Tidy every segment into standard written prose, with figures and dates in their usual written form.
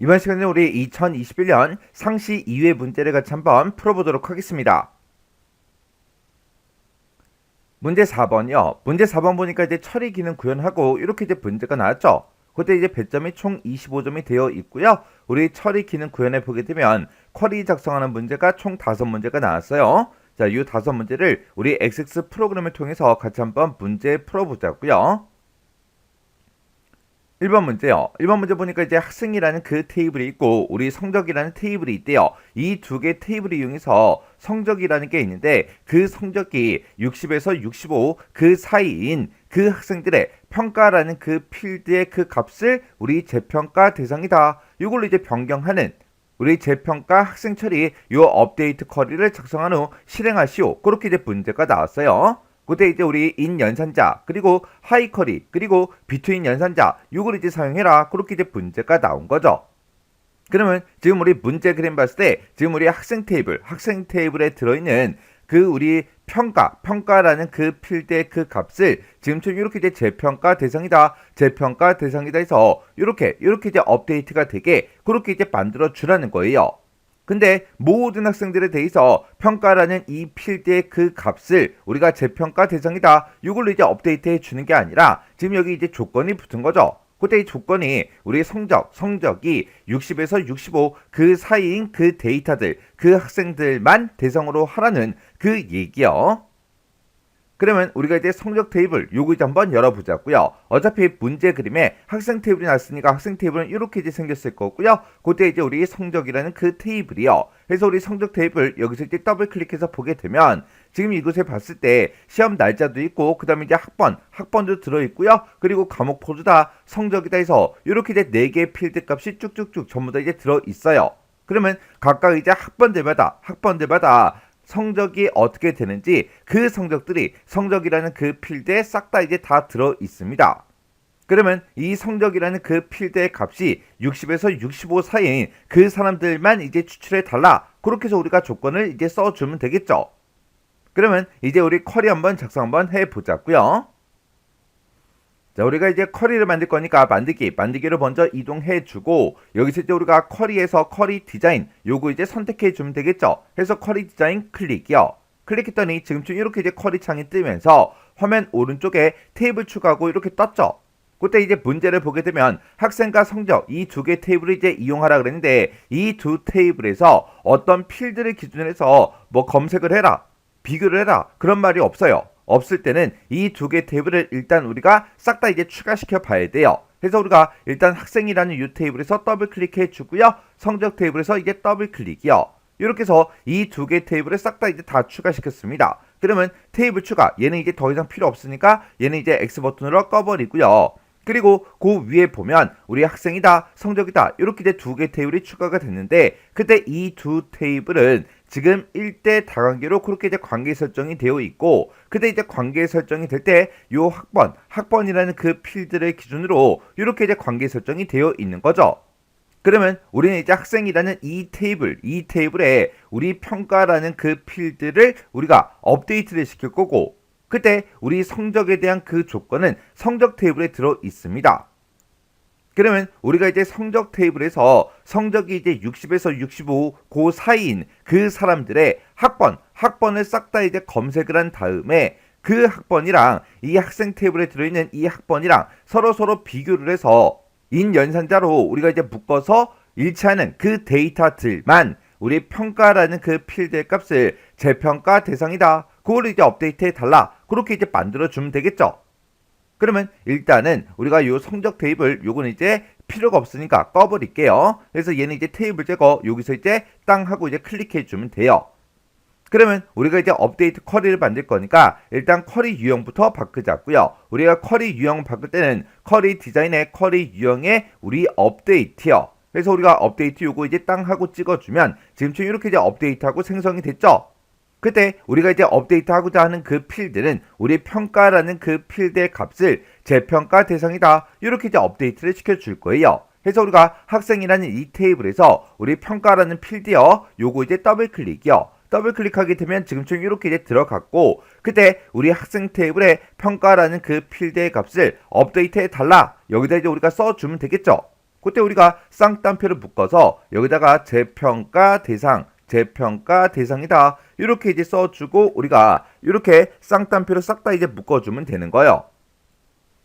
이번 시간에 우리 2021년 상시 2회 문제를 같이 한번 풀어보도록 하겠습니다. 문제 4번이요. 문제 4번 보니까 이제 처리 기능 구현하고 이렇게 이제 문제가 나왔죠. 그때 이제 배점이 총 25점이 되어 있고요. 우리 처리 기능 구현해 보게 되면 쿼리 작성하는 문제가 총 5문제가 나왔어요. 자, 이 5문제를 우리 XX 프로그램을 통해서 같이 한번 문제 풀어보자고요. 1번 문제요. 1번 문제 보니까 이제 학생이라는 그 테이블이 있고 우리 성적이라는 테이블이 있대요. 이 두 개 테이블을 이용해서 성적이라는 게 있는데 그 성적이 60에서 65 그 사이인 그 학생들의 평가라는 그 필드의 그 값을 우리 재평가 대상이다. 이걸로 이제 변경하는 우리 재평가 학생 처리 요 업데이트 쿼리를 작성한 후 실행하시오. 그렇게 이제 문제가 나왔어요. 그때 이제 우리 인 연산자 그리고 하이 쿼리 그리고 비트윈 연산자 요걸 이제 사용해라. 그렇게 이제 문제가 나온 거죠. 그러면 지금 우리 문제 그림 봤을 때 지금 우리 학생 테이블에 들어있는 그 우리 평가라는 그 필드의 그 값을 지금처럼 이렇게 이제 재평가 대상이다 해서 이렇게 이제 업데이트가 되게 그렇게 이제 만들어 주라는 거예요. 근데 모든 학생들에 대해서 평가라는 이 필드의 그 값을 우리가 재평가 대상이다 이걸로 이제 업데이트 해 주는 게 아니라 지금 여기 이제 조건이 붙은 거죠. 그때 이 조건이 우리 성적이 60에서 65 그 사이인 그 데이터들 그 학생들만 대상으로 하라는 그 얘기요. 그러면 우리가 이제 성적 테이블 요거 이제 한번 열어보자고요. 어차피 문제 그림에 학생 테이블이 났으니까 학생 테이블은 이렇게 이제 생겼을 거고요. 그때 이제 우리 성적이라는 그 테이블이요. 그래서 우리 성적 테이블 여기서 이제 더블 클릭해서 보게 되면 지금 이곳에 봤을 때 시험 날짜도 있고 그 다음에 이제 학번도 들어있고요. 그리고 과목 포도 다 성적이다 해서 이렇게 이제 4개의 필드 값이 쭉쭉쭉 전부 다 이제 들어있어요. 그러면 각각 이제 학번들마다 성적이 어떻게 되는지 그 성적이라는 그 필드에 싹 다 이제 다 들어 있습니다. 그러면 이 성적이라는 그 필드의 값이 60에서 65 사이인 그 사람들만 이제 추출해 달라. 그렇게 해서 우리가 조건을 이제 써주면 되겠죠. 그러면 이제 우리 쿼리 한번 작성 한번 해보자고요. 자, 우리가 이제 쿼리를 만들 거니까 만들기를 먼저 이동해주고 여기서 이제 우리가 쿼리에서 쿼리 디자인 요거 이제 선택해주면 되겠죠. 그래서 쿼리 디자인 클릭이요. 클릭했더니 지금쯤 이렇게 이제 쿼리 창이 뜨면서 화면 오른쪽에 테이블 추가하고 이렇게 떴죠. 그때 이제 문제를 보게 되면 학생과 성적 이 두 개 테이블을 이제 이용하라 그랬는데 이 두 테이블에서 어떤 필드를 기준으로 해서 뭐 검색을 해라 비교를 해라 그런 말이 없어요. 없을 때는 이 두 개 테이블을 일단 우리가 싹 다 이제 추가시켜 봐야 돼요. 그래서 우리가 일단 학생이라는 이 테이블에서 더블 클릭해 주고요. 성적 테이블에서 이제 더블 클릭이요. 이렇게 해서 이 두 개 테이블을 싹 다 이제 다 추가시켰습니다. 그러면 테이블 추가 얘는 이제 더 이상 필요 없으니까 얘는 이제 X 버튼으로 꺼버리고요. 그리고 그 위에 보면 우리 학생이다 성적이다 이렇게 이제 두 개 테이블이 추가가 됐는데 그때 이 두 테이블은 지금 1대 다관계로 그렇게 이제 관계 설정이 되어 있고 그때 이제 관계 설정이 될 때 요 학번이라는 그 필드를 기준으로 이렇게 이제 관계 설정이 되어 있는 거죠. 그러면 우리는 이제 학생이라는 이 테이블에 우리 평가라는 그 필드를 우리가 업데이트를 시킬 거고 그때 우리 성적에 대한 그 조건은 성적 테이블에 들어 있습니다. 그러면 우리가 이제 성적 테이블에서 성적이 이제 60에서 65 그 사이인 그 사람들의 학번을 싹 다 이제 검색을 한 다음에 그 학번이랑 이 학생 테이블에 들어있는 이 학번이랑 서로 비교를 해서 인 연산자로 우리가 이제 묶어서 일치하는 그 데이터들만 우리 평가라는 그 필드의 값을 재평가 대상이다. 그걸 이제 업데이트 해달라. 그렇게 이제 만들어주면 되겠죠. 그러면 일단은 우리가 요 성적 테이블 요거는 이제 필요가 없으니까 꺼버릴게요. 그래서 얘는 이제 테이블 제거 여기서 이제 땅 하고 이제 클릭해 주면 돼요. 그러면 우리가 이제 업데이트 쿼리를 만들 거니까 일단 쿼리 유형부터 바꾸자고요. 우리가 쿼리 유형 바꿀 때는 쿼리 디자인의 쿼리 유형의 우리 업데이트요. 그래서 우리가 업데이트 요거 이제 땅 하고 찍어주면 지금처럼 이렇게 이제 업데이트하고 생성이 됐죠. 그때 우리가 이제 업데이트하고자 하는 그 필드는 우리 평가라는 그 필드의 값을 재평가 대상이다. 이렇게 이제 업데이트를 시켜줄 거예요. 그래서 우리가 학생이라는 이 테이블에서 우리 평가라는 필드요. 요거 이제 더블 클릭이요. 더블 클릭하게 되면 지금처럼 이렇게 이제 들어갔고 그때 우리 학생 테이블에 평가라는 그 필드의 값을 업데이트 해달라. 여기다 이제 우리가 써주면 되겠죠. 그때 우리가 쌍따옴표를 묶어서 여기다가 재평가 대상, 재평가 대상이다. 이렇게 이제 써주고 우리가 이렇게 쌍따옴표를 싹 다 이제 묶어주면 되는 거예요.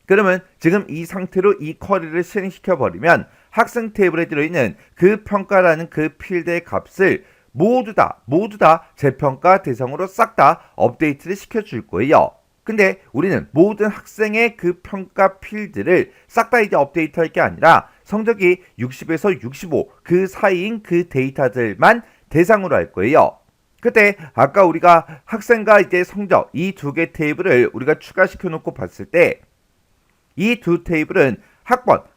그러면 지금 이 상태로 이 쿼리를 실행시켜 버리면 학생 테이블에 들어있는 그 평가라는 그 필드의 값을 모두 다 재평가 대상으로 싹 다 업데이트를 시켜줄 거예요. 근데 우리는 모든 학생의 그 평가 필드를 싹 다 이제 업데이트 할 게 아니라 성적이 60에서 65 그 사이인 그 데이터들만 대상으로 할 거예요. 그때 아까 우리가 학생과 이제 성적 이 두 개 테이블을 우리가 추가시켜 놓고 봤을 때 이 두 테이블은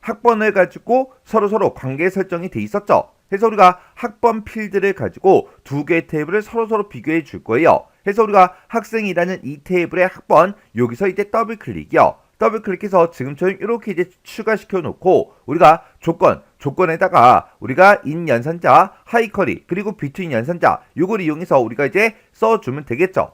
학번을 가지고 서로 관계 설정이 돼 있었죠. 그래서 우리가 학번 필드를 가지고 두 개의 테이블을 서로 비교해 줄 거예요. 그래서 우리가 학생이라는 이 테이블의 학번 여기서 이제 더블 클릭이요. 더블 클릭해서 지금처럼 이렇게 이제 추가시켜 놓고 우리가 조건에다가 우리가 인 연산자, 하이 쿼리 그리고 비트윈 연산자 요걸 이용해서 우리가 이제 써주면 되겠죠.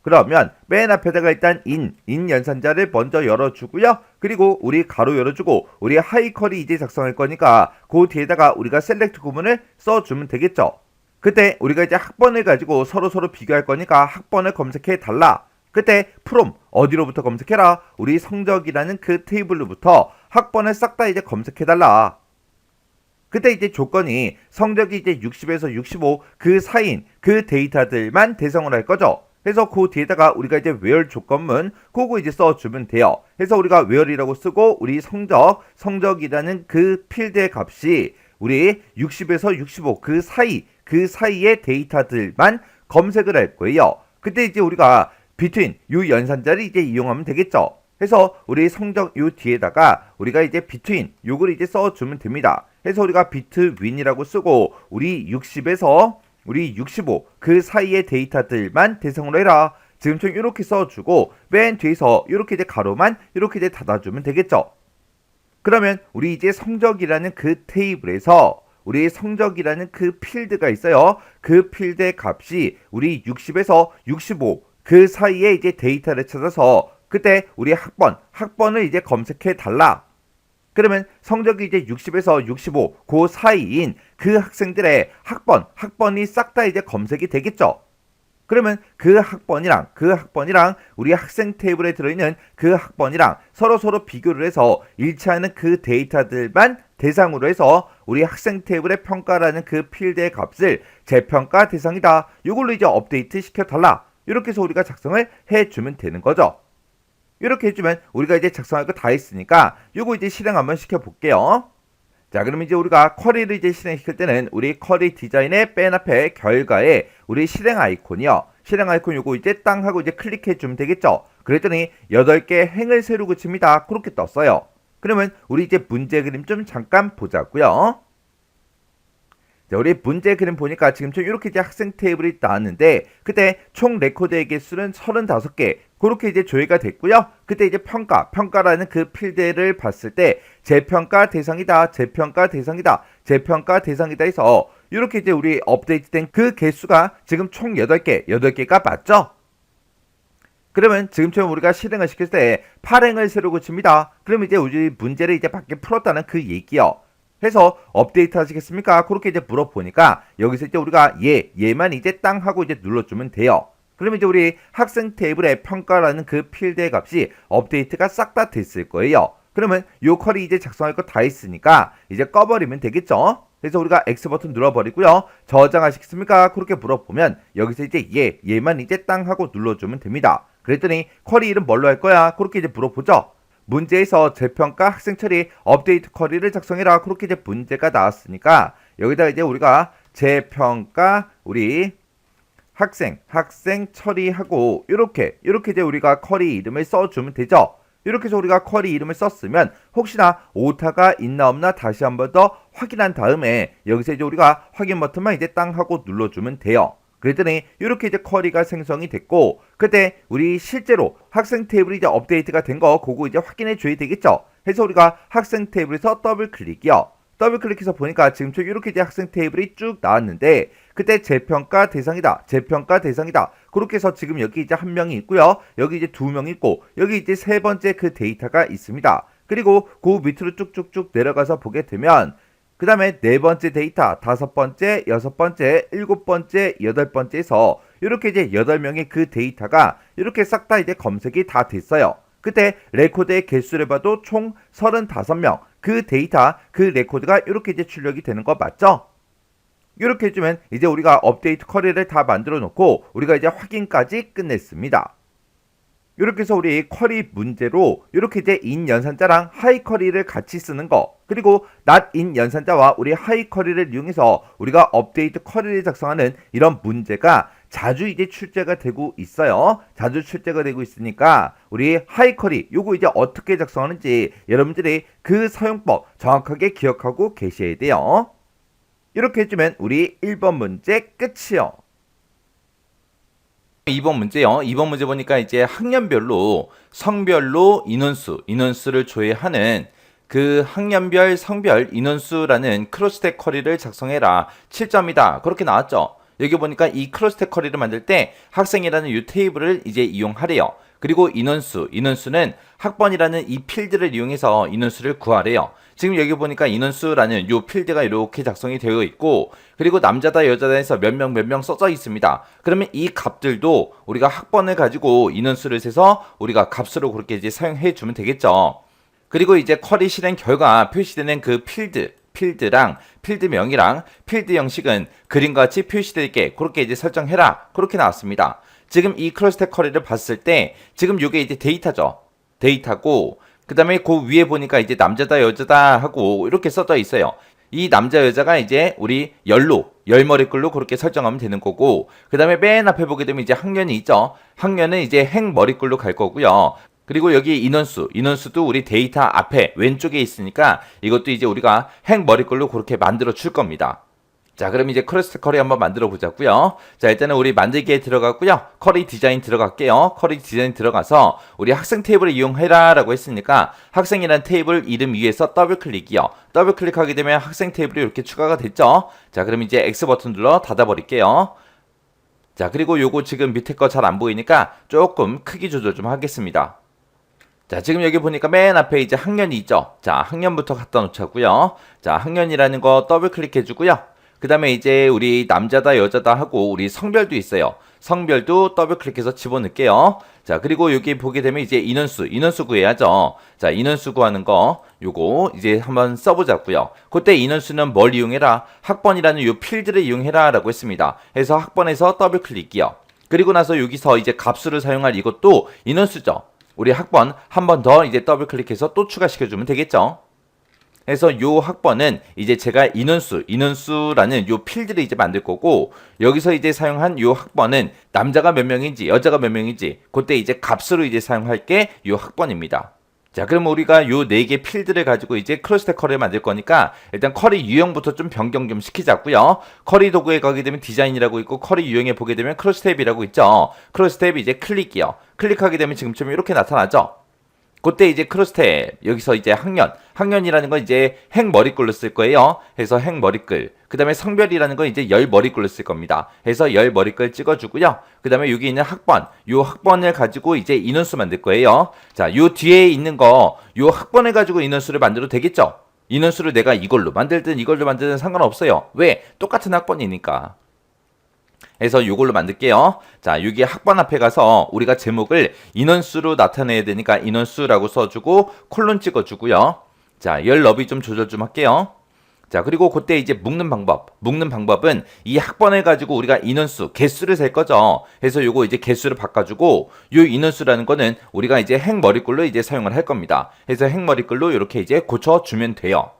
그러면 맨 앞에다가 일단 인 연산자를 먼저 열어주고요. 그리고 우리 가로 열어주고 우리 하이 쿼리 이제 작성할 거니까 그 뒤에다가 우리가 셀렉트 구문을 써주면 되겠죠. 그때 우리가 이제 학번을 가지고 서로 비교할 거니까 학번을 검색해 달라. 그때 from 어디로부터 검색해라? 우리 성적이라는 그 테이블로부터 학번을 싹 다 이제 검색해 달라. 그때 이제 조건이 성적이 이제 60에서 65 그 사이인 그 데이터들만 대상으로 할 거죠. 그래서 그 뒤에다가 우리가 이제 where 조건문 그거 이제 써주면 돼요. 그래서 우리가 where이라고 쓰고 우리 성적이라는 그 필드의 값이 우리 60에서 65 그 사이의 데이터들만 검색을 할 거예요. 그때 이제 우리가 between 요 연산자를 이제 이용하면 되겠죠. 그래서 우리 성적 요 뒤에다가 우리가 이제 between 요걸 이제 써주면 됩니다. 그래서 우리가 between이라고 쓰고 우리 60에서 우리 65 그 사이의 데이터들만 대상으로 해라. 지금처럼 이렇게 써주고 맨 뒤에서 이렇게 이제 가로만 이렇게 이제 닫아주면 되겠죠. 그러면 우리 이제 성적이라는 그 테이블에서 우리 성적이라는 그 필드가 있어요. 그 필드의 값이 우리 60에서 65 그 사이에 이제 데이터를 찾아서 그때 우리 학번을 이제 검색해 달라. 그러면 성적이 이제 60에서 65 그 사이인 그 학생들의 학번이 싹 다 이제 검색이 되겠죠. 그러면 그 학번이랑 우리 학생 테이블에 들어있는 그 학번이랑 서로 비교를 해서 일치하는 그 데이터들만 대상으로 해서 우리 학생 테이블의 평가라는 그 필드의 값을 재평가 대상이다. 이걸로 이제 업데이트 시켜달라. 이렇게 해서 우리가 작성을 해주면 되는 거죠. 이렇게 해주면 우리가 이제 작성할 거 다 했으니까 요거 이제 실행 한번 시켜볼게요. 자, 그럼 이제 우리가 쿼리를 이제 실행시킬 때는 우리 쿼리 디자인의 맨 앞에 결과에 우리 실행 아이콘이요. 실행 아이콘 요거 이제 땅 하고 이제 클릭해주면 되겠죠. 그랬더니 8개 행을 세로 그칩니다. 그렇게 떴어요. 그러면 우리 이제 문제 그림 좀 잠깐 보자고요. 자, 우리 문제 그림 보니까 지금처럼 이렇게 이제 학생 테이블이 나왔는데 그때 총 레코드의 개수는 35개 그렇게 이제 조회가 됐고요. 그때 이제 평가라는 그 필드를 봤을 때 재평가 대상이다 해서 이렇게 이제 우리 업데이트된 그 개수가 지금 총 8개가 맞죠? 그러면 지금처럼 우리가 실행을 시킬 때 8행을 세로 고칩니다. 그럼 이제 우리 문제를 이제 밖에 풀었다는 그 얘기요. 해서 업데이트 하시겠습니까? 그렇게 이제 물어보니까 여기서 이제 우리가 얘만 이제 땅 하고 이제 눌러주면 돼요. 그러면 이제 우리 학생 테이블의 평가라는 그 필드의 값이 업데이트가 싹 다 됐을 거예요. 그러면 요 쿼리 이제 작성할 거 다 했으니까 이제 꺼버리면 되겠죠? 그래서 우리가 X 버튼 눌러버리고요. 저장하시겠습니까? 그렇게 물어보면 여기서 이제 얘만 이제 땅 하고 눌러주면 됩니다. 그랬더니 쿼리 이름 뭘로 할 거야? 그렇게 이제 물어보죠. 문제에서 재평가 학생 처리 업데이트 쿼리를 작성해라. 그렇게 이제 문제가 나왔으니까 여기다 이제 우리가 재평가 우리 학생 처리하고 이렇게 이제 우리가 쿼리 이름을 써주면 되죠. 이렇게 해서 우리가 쿼리 이름을 썼으면 혹시나 오타가 있나 없나 다시 한번 더 확인한 다음에 여기서 이제 우리가 확인 버튼만 이제 땅 하고 눌러주면 돼요. 그랬더니 이렇게 이제 쿼리가 생성이 됐고 그때 우리 실제로 학생 테이블이 이제 업데이트가 된 거 그거 이제 확인해 줘야 되겠죠. 그래서 우리가 학생 테이블에서 더블 클릭이요. 더블 클릭해서 보니까 지금처럼 이렇게 이제 학생 테이블이 쭉 나왔는데 그때 재평가 대상이다. 그렇게 해서 지금 여기 이제 한 명이 있고요. 여기 이제 두 명이 있고 여기 이제 세 번째 그 데이터가 있습니다. 그리고 그 밑으로 쭉쭉쭉 내려가서 보게 되면 그 다음에 네 번째 데이터, 다섯 번째, 여섯 번째, 일곱 번째, 여덟 번째에서 이렇게 이제 8명의 그 데이터가 이렇게 싹 다 이제 검색이 다 됐어요. 그때 레코드의 개수를 봐도 총 35명 그 데이터, 그 레코드가 이렇게 이제 출력이 되는 거 맞죠? 이렇게 해주면 이제 우리가 업데이트 쿼리를 다 만들어 놓고 우리가 이제 확인까지 끝냈습니다. 이렇게 해서 우리 쿼리 문제로 이렇게 이제 인 연산자랑 하이 쿼리를 같이 쓰는 거, 그리고 not 인 연산자와 우리 하이 쿼리를 이용해서 우리가 업데이트 쿼리를 작성하는 이런 문제가 자주 이제 출제가 되고 있어요. 자주 출제가 되고 있으니까 우리 하이 쿼리 요거 이제 어떻게 작성하는지 여러분들이 그 사용법 정확하게 기억하고 계셔야 돼요. 이렇게 해주면 우리 1번 문제 끝이요. 2번 문제요. 2번 문제 보니까 이제 학년별로 성별로 인원수를 조회하는 그 학년별 성별 인원수라는 크로스텍 쿼리를 작성해라. 7점이다. 그렇게 나왔죠. 여기 보니까 이 크로스텍 쿼리를 만들 때 학생이라는 이 테이블을 이제 이용하래요. 그리고 인원수는 학번이라는 이 필드를 이용해서 인원수를 구하래요. 지금 여기 보니까 인원수라는 이 필드가 이렇게 작성이 되어 있고, 그리고 남자다 여자다 해서 몇 명 써져 있습니다. 그러면 이 값들도 우리가 학번을 가지고 인원수를 세서 우리가 값으로 그렇게 이제 사용해 주면 되겠죠. 그리고 이제 쿼리 실행 결과 표시되는 그 필드랑 필드명이랑 필드 형식은 그림과 같이 표시되게 그렇게 이제 설정해라. 그렇게 나왔습니다. 지금 이 크로스텍 쿼리를 봤을 때 지금 이게 이제 데이터죠. 데이터고, 그 다음에 그 위에 보니까 이제 남자다 여자다 하고 이렇게 써져 있어요. 이 남자 여자가 이제 우리 열머리글로 그렇게 설정하면 되는 거고, 그 다음에 맨 앞에 보게 되면 이제 학년이 있죠. 학년은 이제 행머리글로 갈 거고요. 그리고 여기 인원수도 우리 데이터 앞에 왼쪽에 있으니까 이것도 이제 우리가 행머리글로 그렇게 만들어 줄 겁니다. 자, 그럼 이제 크로스텍 쿼리 한번 만들어 보자고요. 자, 일단은 우리 만들기에 들어갔고요. 쿼리 디자인 들어갈게요. 쿼리 디자인 들어가서 우리 학생 테이블을 이용해라 라고 했으니까 학생이라는 테이블 이름 위에서 더블 클릭이요. 더블 클릭하게 되면 학생 테이블이 이렇게 추가가 됐죠. 자, 그럼 이제 X 버튼 눌러 닫아 버릴게요. 자, 그리고 요거 지금 밑에 거 잘 안 보이니까 조금 크기 조절 좀 하겠습니다. 자, 지금 여기 보니까 맨 앞에 이제 학년이 있죠. 자, 학년부터 갖다 놓자고요. 자, 학년이라는 거 더블 클릭해 주고요. 그 다음에 이제 우리 남자다 여자다 하고 우리 성별도 있어요. 성별도 더블 클릭해서 집어넣을게요. 자, 그리고 여기 보게 되면 이제 인원수 구해야죠. 자, 인원수 구하는 거 요거 이제 한번 써보자고요. 그때 인원수는 뭘 이용해라? 학번이라는 요 필드를 이용해라 라고 했습니다. 그래서 학번에서 더블 클릭이요. 그리고 나서 여기서 이제 값수를 사용할 이것도 인원수죠. 우리 학번 한 번 더 이제 더블 클릭해서 또 추가시켜주면 되겠죠. 그래서 요 학번은 이제 제가 인원수라는 요 필드를 이제 만들 거고, 여기서 이제 사용한 요 학번은 남자가 몇 명인지 여자가 몇 명인지 그때 이제 값으로 이제 사용할 게 요 학번입니다. 자, 그럼 우리가 요 4개 필드를 가지고 이제 크로스텍 쿼리를 만들 거니까 일단 쿼리 유형부터 좀 변경 좀 시키자고요. 쿼리 도구에 가게 되면 디자인이라고 있고, 쿼리 유형에 보게 되면 크로스텝이라고 있죠. 크로스텝이 이제 클릭이요. 클릭하게 되면 지금처럼 이렇게 나타나죠. 그때 이제 크로스텝 여기서 이제 학년이라는 건 이제 행머리글로 쓸 거예요. 해서 행머리글. 그 다음에 성별이라는 건 이제 열머리글로 쓸 겁니다. 해서 열머리글 찍어주고요. 그 다음에 여기 있는 학번, 요 학번을 가지고 이제 인원수 만들 거예요. 자, 요 뒤에 있는 거, 요 학번을 가지고 인원수를 만들어도 되겠죠? 인원수를 내가 이걸로 만들든 이걸로 만들든 상관없어요. 왜? 똑같은 학번이니까. 해서 요걸로 만들게요. 자, 여기 학번 앞에 가서 우리가 제목을 인원수로 나타내야 되니까 인원수라고 써주고 콜론 찍어주고요. 자, 열 너비 좀 조절 좀 할게요. 자, 그리고 그때 이제 묶는 방법은 이 학번을 가지고 우리가 인원수, 개수를 셀 거죠. 그래서 요거 이제 개수를 바꿔주고, 요 인원수라는 거는 우리가 이제 행머리글로 이제 사용을 할 겁니다. 그래서 행머리글로 이렇게 이제 고쳐주면 돼요.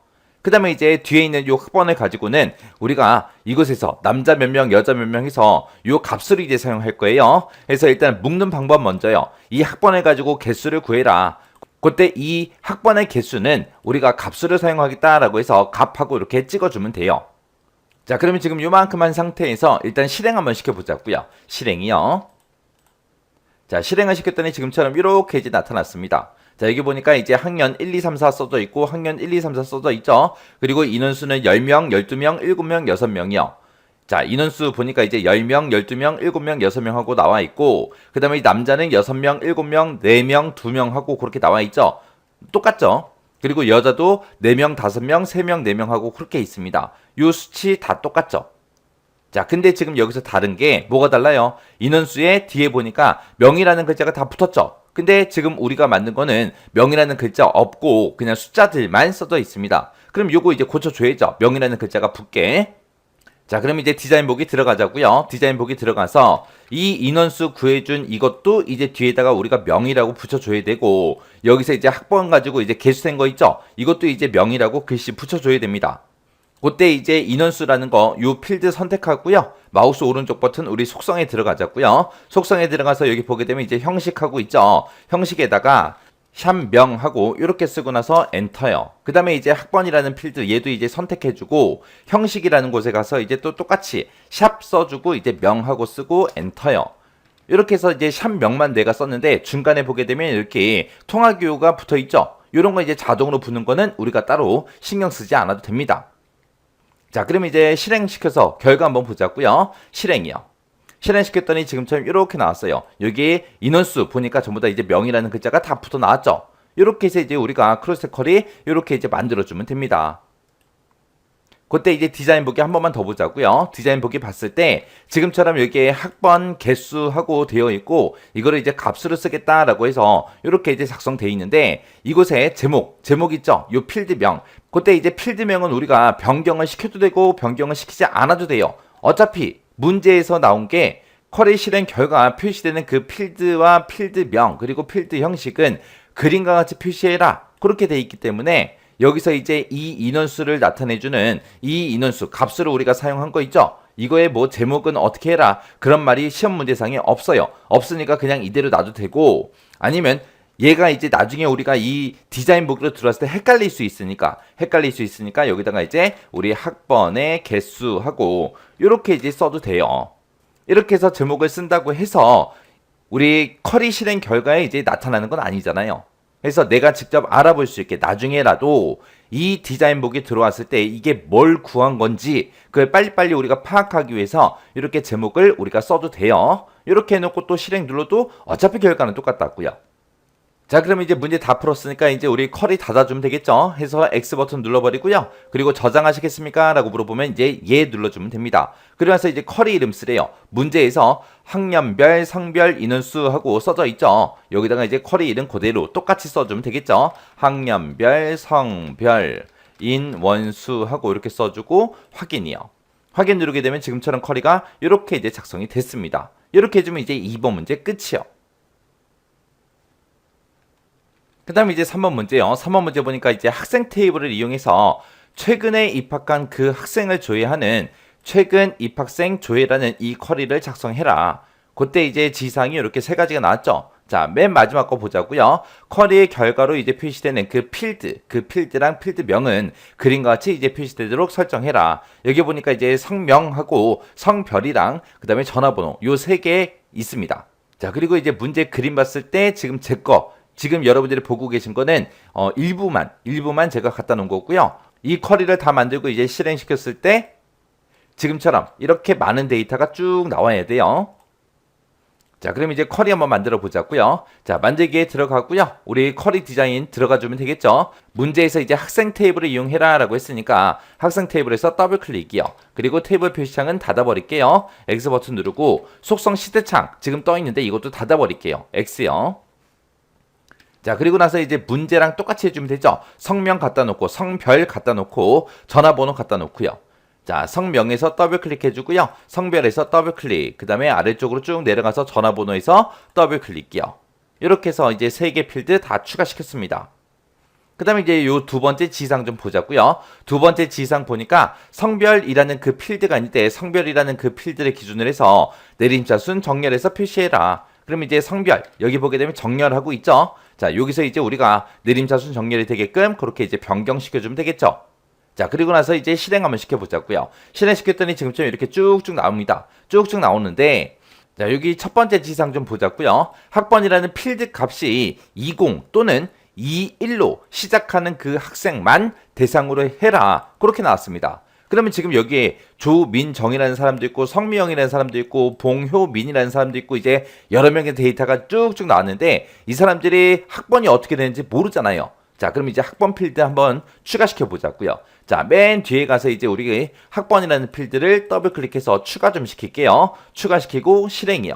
그 다음에 이제 뒤에 있는 요 학번을 가지고는 우리가 이곳에서 남자 몇 명, 여자 몇 명 해서 요 값을 이제 사용할 거예요. 그래서 일단 묶는 방법 먼저요. 이 학번을 가지고 개수를 구해라. 그때 이 학번의 개수는 우리가 값수를 사용하겠다라고 해서 값하고 이렇게 찍어주면 돼요. 자, 그러면 지금 요만큼 한 상태에서 일단 실행 한번 시켜보자고요. 실행이요. 자, 실행을 시켰더니 지금처럼 이렇게 이제 나타났습니다. 자, 여기 보니까 이제 학년 1, 2, 3, 4 써져 있고 학년 1, 2, 3, 4 써져 있죠. 그리고 인원수는 10명, 12명, 7명, 6명이요. 자, 인원수 보니까 이제 10명, 12명, 7명, 6명 하고 나와 있고, 그 다음에 남자는 6명, 7명, 4명, 2명 하고 그렇게 나와 있죠. 똑같죠? 그리고 여자도 4명, 5명, 3명, 4명 하고 그렇게 있습니다. 요 수치 다 똑같죠. 자, 근데 지금 여기서 다른 게 뭐가 달라요? 인원수의 뒤에 보니까 명이라는 글자가 다 붙었죠. 근데 지금 우리가 만든 거는 명이라는 글자 없고 그냥 숫자들만 써져 있습니다. 그럼 요거 이제 고쳐줘야죠. 명이라는 글자가 붙게. 자, 그럼 이제 디자인 보기 들어가자고요. 디자인 보기 들어가서 이 인원수 구해준 이것도 이제 뒤에다가 우리가 명이라고 붙여줘야 되고, 여기서 이제 학번 가지고 이제 개수된 거 있죠? 이것도 이제 명이라고 글씨 붙여줘야 됩니다. 그때 이제 인원수라는 거 요 필드 선택하고요. 마우스 오른쪽 버튼 우리 속성에 들어가자고요. 속성에 들어가서 여기 보게 되면 이제 형식하고 있죠. 형식에다가 샵명하고 이렇게 쓰고 나서 엔터요. 그 다음에 이제 학번이라는 필드 얘도 이제 선택해주고 형식이라는 곳에 가서 이제 또 똑같이 샵 써주고 이제 명하고 쓰고 엔터요. 이렇게 해서 이제 샵명만 내가 썼는데 중간에 보게 되면 이렇게 통화기호가 붙어 있죠. 이런 거 이제 자동으로 붙는 거는 우리가 따로 신경 쓰지 않아도 됩니다. 자, 그럼 이제 실행시켜서 결과 한번 보자고요. 실행이요. 실행시켰더니 지금처럼 이렇게 나왔어요. 여기 인원수 보니까 전부 다 이제 명이라는 글자가 다 붙어 나왔죠. 이렇게 해서 이제 우리가 크로스 컬이 이렇게 이제 만들어주면 됩니다. 그때 이제 디자인 보기 한 번만 더 보자고요. 디자인 보기 봤을 때 지금처럼 여기에 학번 개수하고 되어 있고 이거를 이제 값으로 쓰겠다라고 해서 이렇게 이제 작성되어 있는데 이곳에 제목 있죠? 요 필드명. 그때 이제 필드명은 우리가 변경을 시켜도 되고 변경을 시키지 않아도 돼요. 어차피 문제에서 나온 게 쿼리 실행 결과 표시되는 그 필드와 필드명 그리고 필드 형식은 그림과 같이 표시해라. 그렇게 돼 있기 때문에 여기서 이제 이 인원수를 나타내주는 이 인원수 값으로 우리가 사용한 거 있죠? 이거의 뭐 제목은 어떻게 해라 그런 말이 시험 문제상에 없어요. 없으니까 그냥 이대로 놔도 되고 아니면 얘가 이제 나중에 우리가 이 디자인 보기로 들어왔을 때 헷갈릴 수 있으니까 여기다가 이제 우리 학번의 개수하고 이렇게 이제 써도 돼요. 이렇게 해서 제목을 쓴다고 해서 우리 쿼리 실행 결과에 이제 나타나는 건 아니잖아요. 그래서 내가 직접 알아볼 수 있게 나중에라도 이 디자인 보기 들어왔을 때 이게 뭘 구한 건지 그걸 빨리빨리 우리가 파악하기 위해서 이렇게 제목을 우리가 써도 돼요. 이렇게 해놓고 또 실행 눌러도 어차피 결과는 똑같다고요. 자, 그럼 이제 문제 다 풀었으니까 이제 우리 쿼리 닫아주면 되겠죠. 해서 X 버튼 눌러버리고요. 그리고 저장하시겠습니까? 라고 물어보면 이제 예 눌러주면 됩니다. 그러면서 이제 쿼리 이름 쓰래요. 문제에서 학년별, 성별, 인원수 하고 써져 있죠. 여기다가 이제 쿼리 이름 그대로 똑같이 써주면 되겠죠. 학년별, 성별, 인원수 하고 이렇게 써주고 확인이요. 확인 누르게 되면 지금처럼 쿼리가 이렇게 이제 작성이 됐습니다. 이렇게 해주면 이제 2번 문제 끝이요. 그 다음에 이제 3번 문제요. 3번 문제 보니까 이제 학생 테이블을 이용해서 최근에 입학한 그 학생을 조회하는 최근 입학생 조회라는 이 쿼리를 작성해라. 그때 이제 지상이 이렇게 세 가지가 나왔죠. 자, 맨 마지막 거 보자고요. 쿼리의 결과로 이제 표시되는 그 필드랑 필드명은 그림과 같이 이제 표시되도록 설정해라. 여기 보니까 이제 성명하고 성별이랑 그 다음에 전화번호 요 세 개 있습니다. 자, 그리고 이제 문제 그림 봤을 때 지금 제 거 지금 여러분들이 보고 계신 거는 일부만 제가 갖다 놓은 거고요. 이 쿼리를 다 만들고 이제 실행시켰을 때 지금처럼 이렇게 많은 데이터가 쭉 나와야 돼요. 자, 그럼 이제 쿼리 한번 만들어 보자고요. 자, 만들기에 들어가고요. 우리 쿼리 디자인 들어가 주면 되겠죠. 문제에서 이제 학생 테이블을 이용해라 라고 했으니까 학생 테이블에서 더블 클릭이요. 그리고 테이블 표시창은 닫아 버릴게요. X 버튼 누르고 속성 시트창 지금 떠 있는데 이것도 닫아 버릴게요. X요. 자, 그리고 나서 이제 문제랑 똑같이 해주면 되죠. 성명 갖다 놓고 성별 갖다 놓고 전화번호 갖다 놓고요. 자, 성명에서 더블 클릭해주고요. 성별에서 더블 클릭. 그 다음에 아래쪽으로 쭉 내려가서 전화번호에서 더블 클릭이요. 이렇게 해서 이제 3개 필드 다 추가시켰습니다. 그 다음에 이제 요 두 번째 지상 좀 보자고요. 두 번째 지상 보니까 성별이라는 그 필드가 있는데 성별이라는 그 필드를 기준으로 해서 내림차순 정렬해서 표시해라. 그럼 이제 성별 여기 보게 되면 정렬하고 있죠. 자, 여기서 이제 우리가 내림차순 정렬이 되게끔 그렇게 이제 변경시켜주면 되겠죠. 자, 그리고 나서 이제 실행 한번 시켜보자고요. 실행시켰더니 지금처럼 이렇게 쭉쭉 나옵니다. 쭉쭉 나오는데 자, 여기 첫 번째 지상 좀 보자고요. 학번이라는 필드 값이 20 또는 21로 시작하는 그 학생만 대상으로 해라. 그렇게 나왔습니다. 그러면 지금 여기에 조민정이라는 사람도 있고 성미영이라는 사람도 있고 봉효민이라는 사람도 있고 이제 여러 명의 데이터가 쭉쭉 나왔는데 이 사람들이 학번이 어떻게 되는지 모르잖아요. 자, 그럼 이제 학번 필드 한번 추가시켜 보자고요. 자, 맨 뒤에 가서 이제 우리 학번이라는 필드를 더블 클릭해서 추가 좀 시킬게요. 추가시키고 실행이요.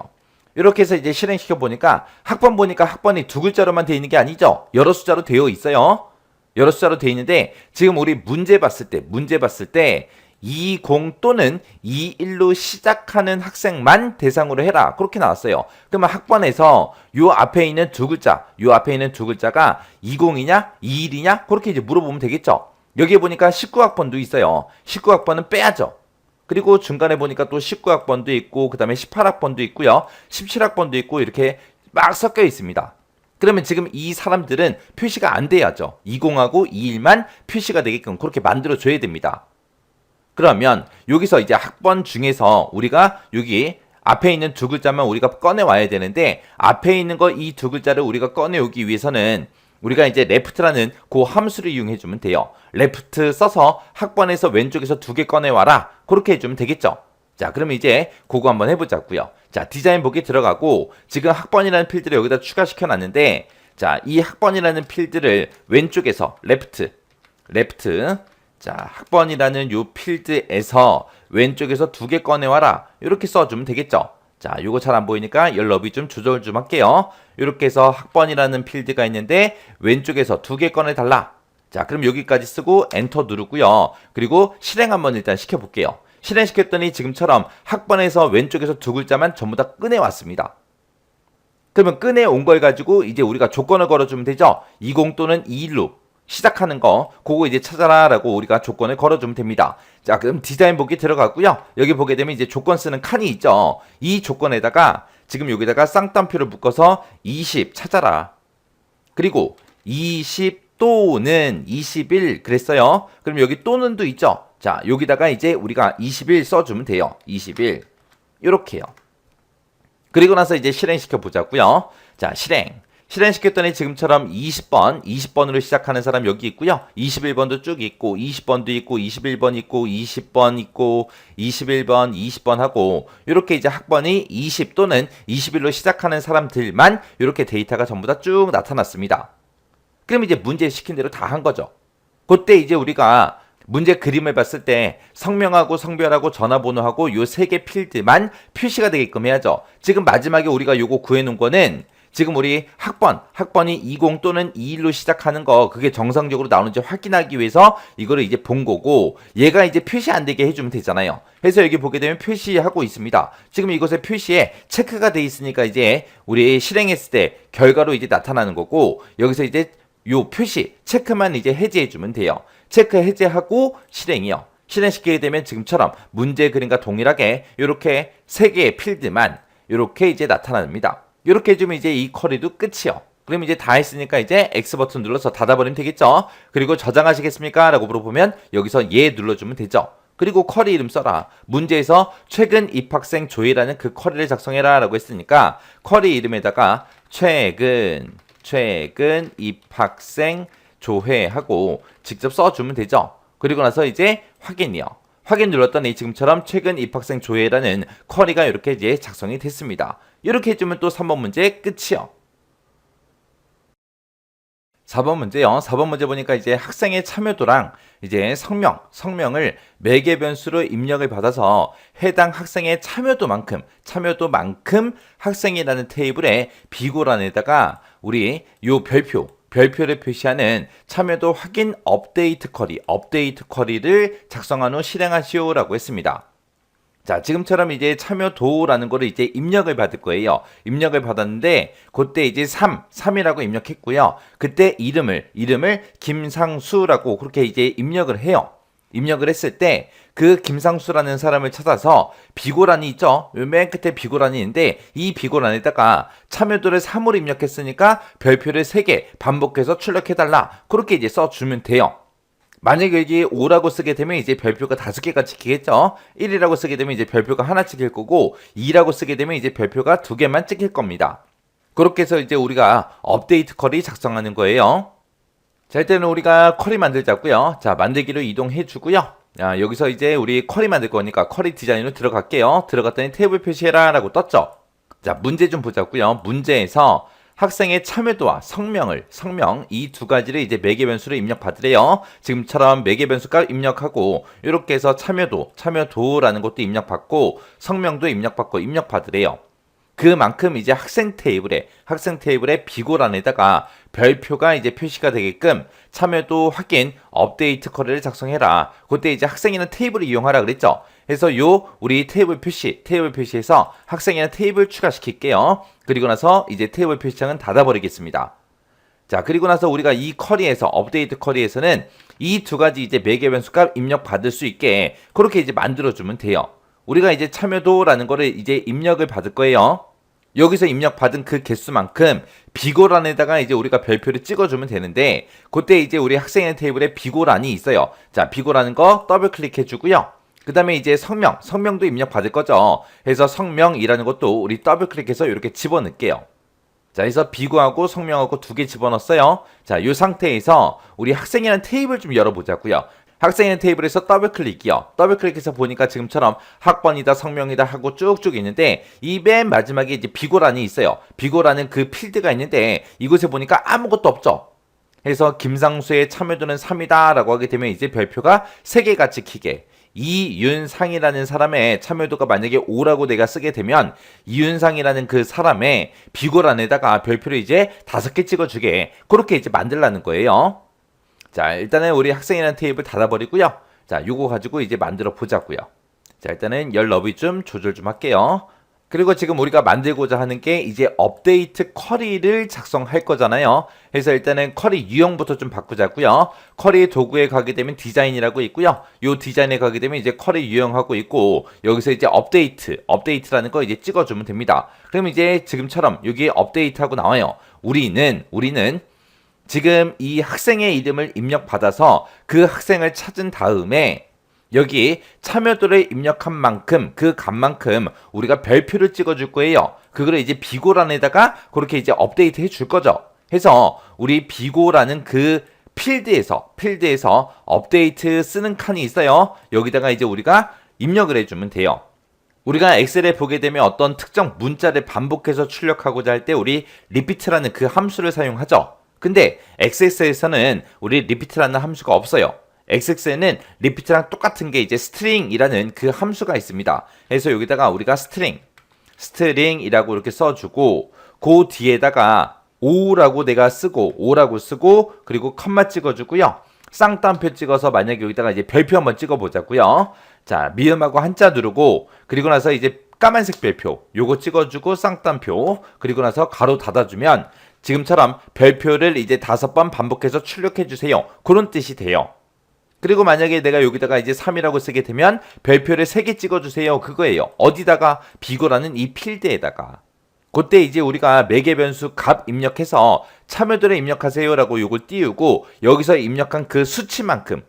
이렇게 해서 이제 실행시켜 보니까 학번 보니까 학번이 두 글자로만 되어 있는 게 아니죠. 여러 숫자로 되어 있어요. 여러 숫자로 되어 있는데 지금 우리 문제 봤을 때 20 또는 21로 시작하는 학생만 대상으로 해라. 그렇게 나왔어요. 그러면 학번에서 요 앞에 있는 두 글자가 20이냐, 21이냐? 그렇게 이제 물어보면 되겠죠. 여기에 보니까 19학번도 있어요. 19학번은 빼야죠. 그리고 중간에 보니까 또 19학번도 있고, 그 다음에 18학번도 있고요. 17학번도 있고, 이렇게 막 섞여 있습니다. 그러면 지금 이 사람들은 표시가 안 돼야죠. 20하고 21만 표시가 되게끔 그렇게 만들어줘야 됩니다. 그러면 여기서 이제 학번 중에서 우리가 여기 앞에 있는 두 글자만 우리가 꺼내와야 되는데, 앞에 있는 거 이 두 글자를 우리가 꺼내오기 위해서는 우리가 이제 left라는 그 함수를 이용해주면 돼요. left 써서 학번에서 왼쪽에서 두 개 꺼내와라. 그렇게 해주면 되겠죠. 자, 그럼 이제 그거 한번 해보자고요. 자, 디자인 보기 들어가고 지금 학번이라는 필드를 여기다 추가시켜 놨는데, 자, 이 학번이라는 필드를 왼쪽에서 left. 자, 학번이라는 요 필드에서 왼쪽에서 두 개 꺼내와라. 이렇게 써주면 되겠죠. 자, 요거 잘 안 보이니까 열 너비 좀 조절 좀 할게요. 이렇게 해서 학번이라는 필드가 있는데 왼쪽에서 두 개 꺼내달라. 자, 그럼 여기까지 쓰고 엔터 누르고요. 그리고 실행 한번 일단 시켜볼게요. 실행시켰더니 지금처럼 학번에서 왼쪽에서 두 글자만 전부 다 꺼내왔습니다. 그러면 꺼내온 걸 가지고 이제 우리가 조건을 걸어주면 되죠. 20 또는 21로 시작하는 거, 그거 이제 찾아라 라고 우리가 조건을 걸어주면 됩니다. 자, 그럼 디자인 보기 들어가고요. 여기 보게 되면 이제 조건 쓰는 칸이 있죠. 이 조건에다가 지금 여기다가 쌍따옴표를 묶어서 20 찾아라. 그리고 20 또는 21 그랬어요. 그럼 여기 또는도 있죠. 자, 여기다가 이제 우리가 21 써주면 돼요. 21 이렇게요. 그리고 나서 이제 실행시켜 보자고요. 자, 실행시켰더니 지금처럼 20번으로 시작하는 사람 여기 있고요. 21번도 쭉 있고 20번도 있고 21번 있고 20번 있고 21번, 20번 하고 이렇게 이제 학번이 20 또는 21로 시작하는 사람들만 이렇게 데이터가 전부 다 쭉 나타났습니다. 그럼 이제 문제 시킨 대로 다 한 거죠. 그때 이제 우리가 문제 그림을 봤을 때 성명하고 성별하고 전화번호하고 요 세 개 필드만 표시가 되게끔 해야죠. 지금 마지막에 우리가 요거 구해놓은 거는 지금 우리 학번이 20 또는 21로 시작하는 거 그게 정상적으로 나오는지 확인하기 위해서 이거를 이제 본 거고, 얘가 이제 표시 안 되게 해주면 되잖아요. 그래서 여기 보게 되면 표시하고 있습니다. 지금 이것에 표시에 체크가 돼 있으니까 이제 우리 실행했을 때 결과로 이제 나타나는 거고, 여기서 이제 요 표시 체크만 이제 해제해주면 돼요. 체크 해제하고 실행이요. 실행시키게 되면 지금처럼 문제 그림과 동일하게 이렇게 세 개의 필드만 이렇게 이제 나타납니다. 이렇게 해주면 이제 이 쿼리도 끝이요. 그럼 이제 다 했으니까 이제 X 버튼 눌러서 닫아버리면 되겠죠. 그리고 저장하시겠습니까? 라고 물어보면 여기서 예 눌러주면 되죠. 그리고 쿼리 이름 써라. 문제에서 최근 입학생 조회라는 그 쿼리를 작성해라 라고 했으니까 쿼리 이름에다가 최근 입학생 조회하고 직접 써주면 되죠. 그리고 나서 이제 확인이요. 확인 눌렀더니 지금처럼 최근 입학생 조회라는 쿼리가 이렇게 이제 작성이 됐습니다. 이렇게 해주면 또 3번 문제 끝이요. 4번 문제요. 4번 문제 보니까 이제 학생의 참여도랑 이제 성명을 매개 변수로 입력을 받아서 해당 학생의 참여도만큼 학생이라는 테이블에 비고란에다가 우리 요 별표를 표시하는 참여도 확인 업데이트 쿼리를 작성한 후 실행하시오라고 했습니다. 자, 지금처럼 이제 참여도라는 거를 이제 입력을 받을 거예요. 입력을 받았는데 그때 이제 3이라고 입력했고요. 그때 이름을 김상수라고 그렇게 이제 입력을 해요. 입력을 했을 때 그 김상수라는 사람을 찾아서 비고란이 있죠. 맨 끝에 비고란이 있는데 이 비고란에다가 참여도를 3으로 입력했으니까 별표를 3개 반복해서 출력해달라. 그렇게 이제 써주면 돼요. 만약에 여기 5라고 쓰게 되면 이제 별표가 5개가 찍히겠죠. 1이라고 쓰게 되면 이제 별표가 하나 찍힐 거고 2라고 쓰게 되면 이제 별표가 2개만 찍힐 겁니다. 그렇게 해서 이제 우리가 업데이트 쿼리 작성하는 거예요. 자, 일단은 우리가 쿼리 만들자고요. 자, 만들기로 이동해 주고요. 자, 여기서 이제 우리 쿼리 만들 거니까 쿼리 디자인으로 들어갈게요. 들어갔더니 테이블 표시해라 라고 떴죠. 자, 문제 좀 보자고요. 문제에서 학생의 참여도와 성명 이 두 가지를 이제 매개 변수로 입력받으래요. 지금처럼 매개 변수값 입력하고 이렇게 해서 참여도라는 것도 입력받고 성명도 입력받으래요. 그만큼 이제 학생 테이블에 비고란에다가 별표가 이제 표시가 되게끔 참여도 확인 업데이트 쿼리를 작성해라. 그때 이제 학생이라는 테이블을 이용하라 그랬죠. 그래서 우리 테이블 표시에서 학생이라는 테이블 추가시킬게요. 그리고 나서 이제 테이블 표시창은 닫아버리겠습니다. 자, 그리고 나서 우리가 이 쿼리에서 업데이트 쿼리에서는 이 두 가지 이제 매개 변수값 입력 받을 수 있게 그렇게 이제 만들어주면 돼요. 우리가 이제 참여도라는 거를 이제 입력을 받을 거예요. 여기서 입력받은 그 개수만큼 비고란에다가 이제 우리가 별표를 찍어주면 되는데 그때 이제 우리 학생의 테이블에 비고란이 있어요. 자, 비고라는 거 더블 클릭해주고요. 그 다음에 이제 성명도 입력받을 거죠. 그래서 성명이라는 것도 우리 더블 클릭해서 이렇게 집어넣을게요. 자, 그래서 비고하고 성명하고 두 개 집어넣었어요. 자, 이 상태에서 우리 학생이라는 테이블 좀 열어보자고요. 학생의 테이블에서 더블클릭이요. 더블클릭해서 보니까 지금처럼 학번이다 성명이다 하고 쭉쭉 있는데 이 맨 마지막에 이제 비고란이 있어요. 비고라는 그 필드가 있는데 이곳에 보니까 아무것도 없죠. 그래서 김상수의 참여도는 3이다 라고 하게 되면 이제 별표가 3개가 찍히게, 이윤상이라는 사람의 참여도가 만약에 5라고 내가 쓰게 되면 이윤상이라는 그 사람의 비고란에다가 별표를 이제 5개 찍어주게, 그렇게 이제 만들라는 거예요. 자, 일단은 우리 학생이라는 테이블 닫아버리고요. 자, 요거 가지고 이제 만들어 보자고요. 자, 일단은 열 너비 좀 조절 좀 할게요. 그리고 지금 우리가 만들고자 하는 게 이제 업데이트 쿼리를 작성할 거잖아요. 그래서 일단은 쿼리 유형부터 좀 바꾸자고요. 쿼리 도구에 가게 되면 디자인이라고 있고요. 요 디자인에 가게 되면 이제 쿼리 유형하고 있고, 여기서 이제 업데이트라는 거 이제 찍어주면 됩니다. 그러면 이제 지금처럼 여기에 업데이트하고 나와요. 우리는 지금 이 학생의 이름을 입력받아서 그 학생을 찾은 다음에 여기 참여도를 입력한 만큼 그 값만큼 우리가 별표를 찍어줄 거예요. 그거를 이제 비고란에다가 그렇게 이제 업데이트 해줄 거죠. 해서 우리 비고라는 그 필드에서 업데이트 쓰는 칸이 있어요. 여기다가 이제 우리가 입력을 해주면 돼요. 우리가 엑셀에 보게 되면 어떤 특정 문자를 반복해서 출력하고자 할 때 우리 repeat라는 그 함수를 사용하죠. 근데 XX에서는 우리 repeat라는 함수가 없어요. XX에는 repeat랑 똑같은 게 이제 string이라는 그 함수가 있습니다. 그래서 여기다가 우리가 string이라고 이렇게 써주고, 그 뒤에다가 오라고 쓰고 그리고 컴마 찍어주고요. 쌍따옴표 찍어서 만약에 여기다가 이제 별표 한번 찍어보자고요. 자, 미음하고 한자 누르고 그리고 나서 이제 까만색 별표 요거 찍어주고 쌍따옴표 그리고 나서 가로 닫아주면 지금처럼 별표를 이제 5번 반복해서 출력해주세요. 그런 뜻이 돼요. 그리고 만약에 내가 여기다가 이제 3이라고 쓰게 되면 별표를 3개 찍어주세요. 그거예요. 어디다가? 비고라는 이 필드에다가. 그때 이제 우리가 매개 변수 값 입력해서 참여도를 입력하세요라고 요걸 띄우고 여기서 입력한 그 수치만큼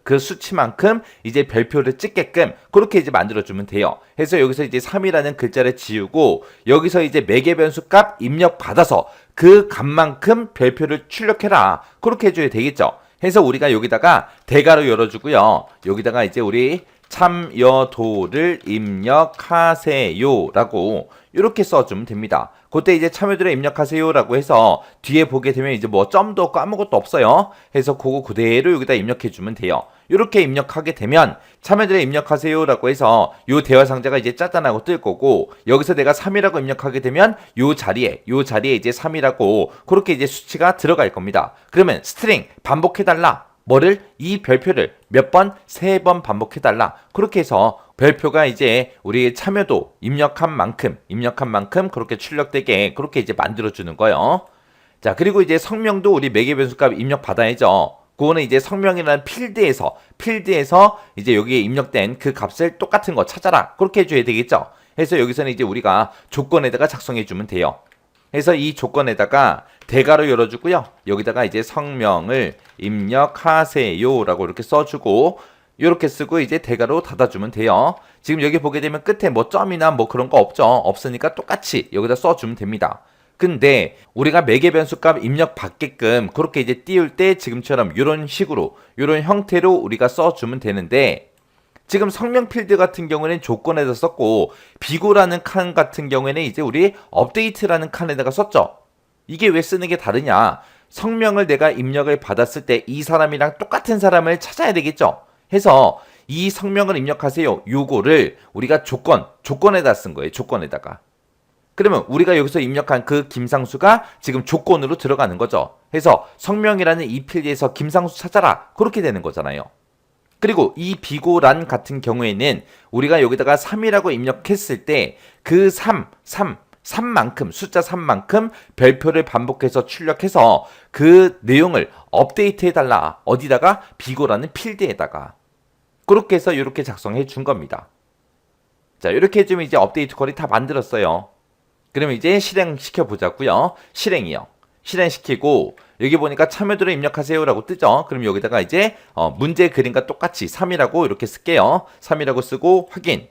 이제 별표를 찍게끔 그렇게 이제 만들어주면 돼요. 그래서 여기서 이제 3이라는 글자를 지우고 여기서 이제 매개 변수 값 입력받아서 그 값만큼 별표를 출력해라. 그렇게 해줘야 되겠죠. 해서 우리가 여기다가 대괄호 열어주고요. 여기다가 이제 우리 참여도를 입력하세요라고 이렇게 써주면 됩니다. 그때 이제 참여도를 입력하세요라고 해서 뒤에 보게 되면 이제 뭐 점도 없고 아무것도 없어요. 해서 그거 그대로 여기다 입력해주면 돼요. 이렇게 입력하게 되면 참여도를 입력하세요라고 해서 요 대화 상자가 이제 짜잔하고 뜰 거고, 여기서 내가 3이라고 입력하게 되면 요 자리에 이제 3이라고 그렇게 이제 수치가 들어갈 겁니다. 그러면 스트링 반복해달라. 뭐를? 이 별표를 몇 번? 3번 반복해달라. 그렇게 해서 별표가 이제 우리 참여도 입력한 만큼 그렇게 출력되게 그렇게 이제 만들어주는 거예요. 자, 그리고 이제 성명도 우리 매개 변수값 입력 받아야죠. 그거는 이제 성명이라는 필드에서 이제 여기에 입력된 그 값을 똑같은 거 찾아라. 그렇게 해줘야 되겠죠. 그래서 여기서는 이제 우리가 조건에다가 작성해주면 돼요. 그래서 이 조건에다가 대괄호 열어주고요. 여기다가 이제 성명을 입력하세요라고 이렇게 써주고 이렇게 쓰고 이제 대괄호 닫아주면 돼요. 지금 여기 보게 되면 끝에 뭐 점이나 뭐 그런 거 없죠. 없으니까 똑같이 여기다 써주면 됩니다. 근데 우리가 매개 변수 값 입력 받게끔 그렇게 이제 띄울 때 지금처럼 이런 식으로 이런 형태로 우리가 써주면 되는데, 지금 성명 필드 같은 경우에는 조건에다 썼고 비고라는 칸 같은 경우에는 이제 우리 업데이트라는 칸에다가 썼죠. 이게 왜 쓰는 게 다르냐? 성명을 내가 입력을 받았을 때 이 사람이랑 똑같은 사람을 찾아야 되겠죠? 해서 이 성명을 입력하세요. 요거를 우리가 조건에다 쓴 거예요. 조건에다가. 그러면 우리가 여기서 입력한 그 김상수가 지금 조건으로 들어가는 거죠. 해서 성명이라는 이 필드에서 김상수 찾아라. 그렇게 되는 거잖아요. 그리고 이 비고란 같은 경우에는 우리가 여기다가 3이라고 입력했을 때 그 3만큼 숫자 3만큼 별표를 반복해서 출력해서 그 내용을 업데이트해달라. 어디다가? 비고라는 필드에다가. 그렇게 해서 이렇게 작성해 준 겁니다. 자, 이렇게 해주면 이제 업데이트 컬이 다 만들었어요. 그러면 이제 실행시켜 보자고요. 실행이요. 실행시키고 여기 보니까 참여도를 입력하세요 라고 뜨죠. 그럼 여기다가 이제 문제 그림과 똑같이 3이라고 이렇게 쓸게요. 3이라고 쓰고 확인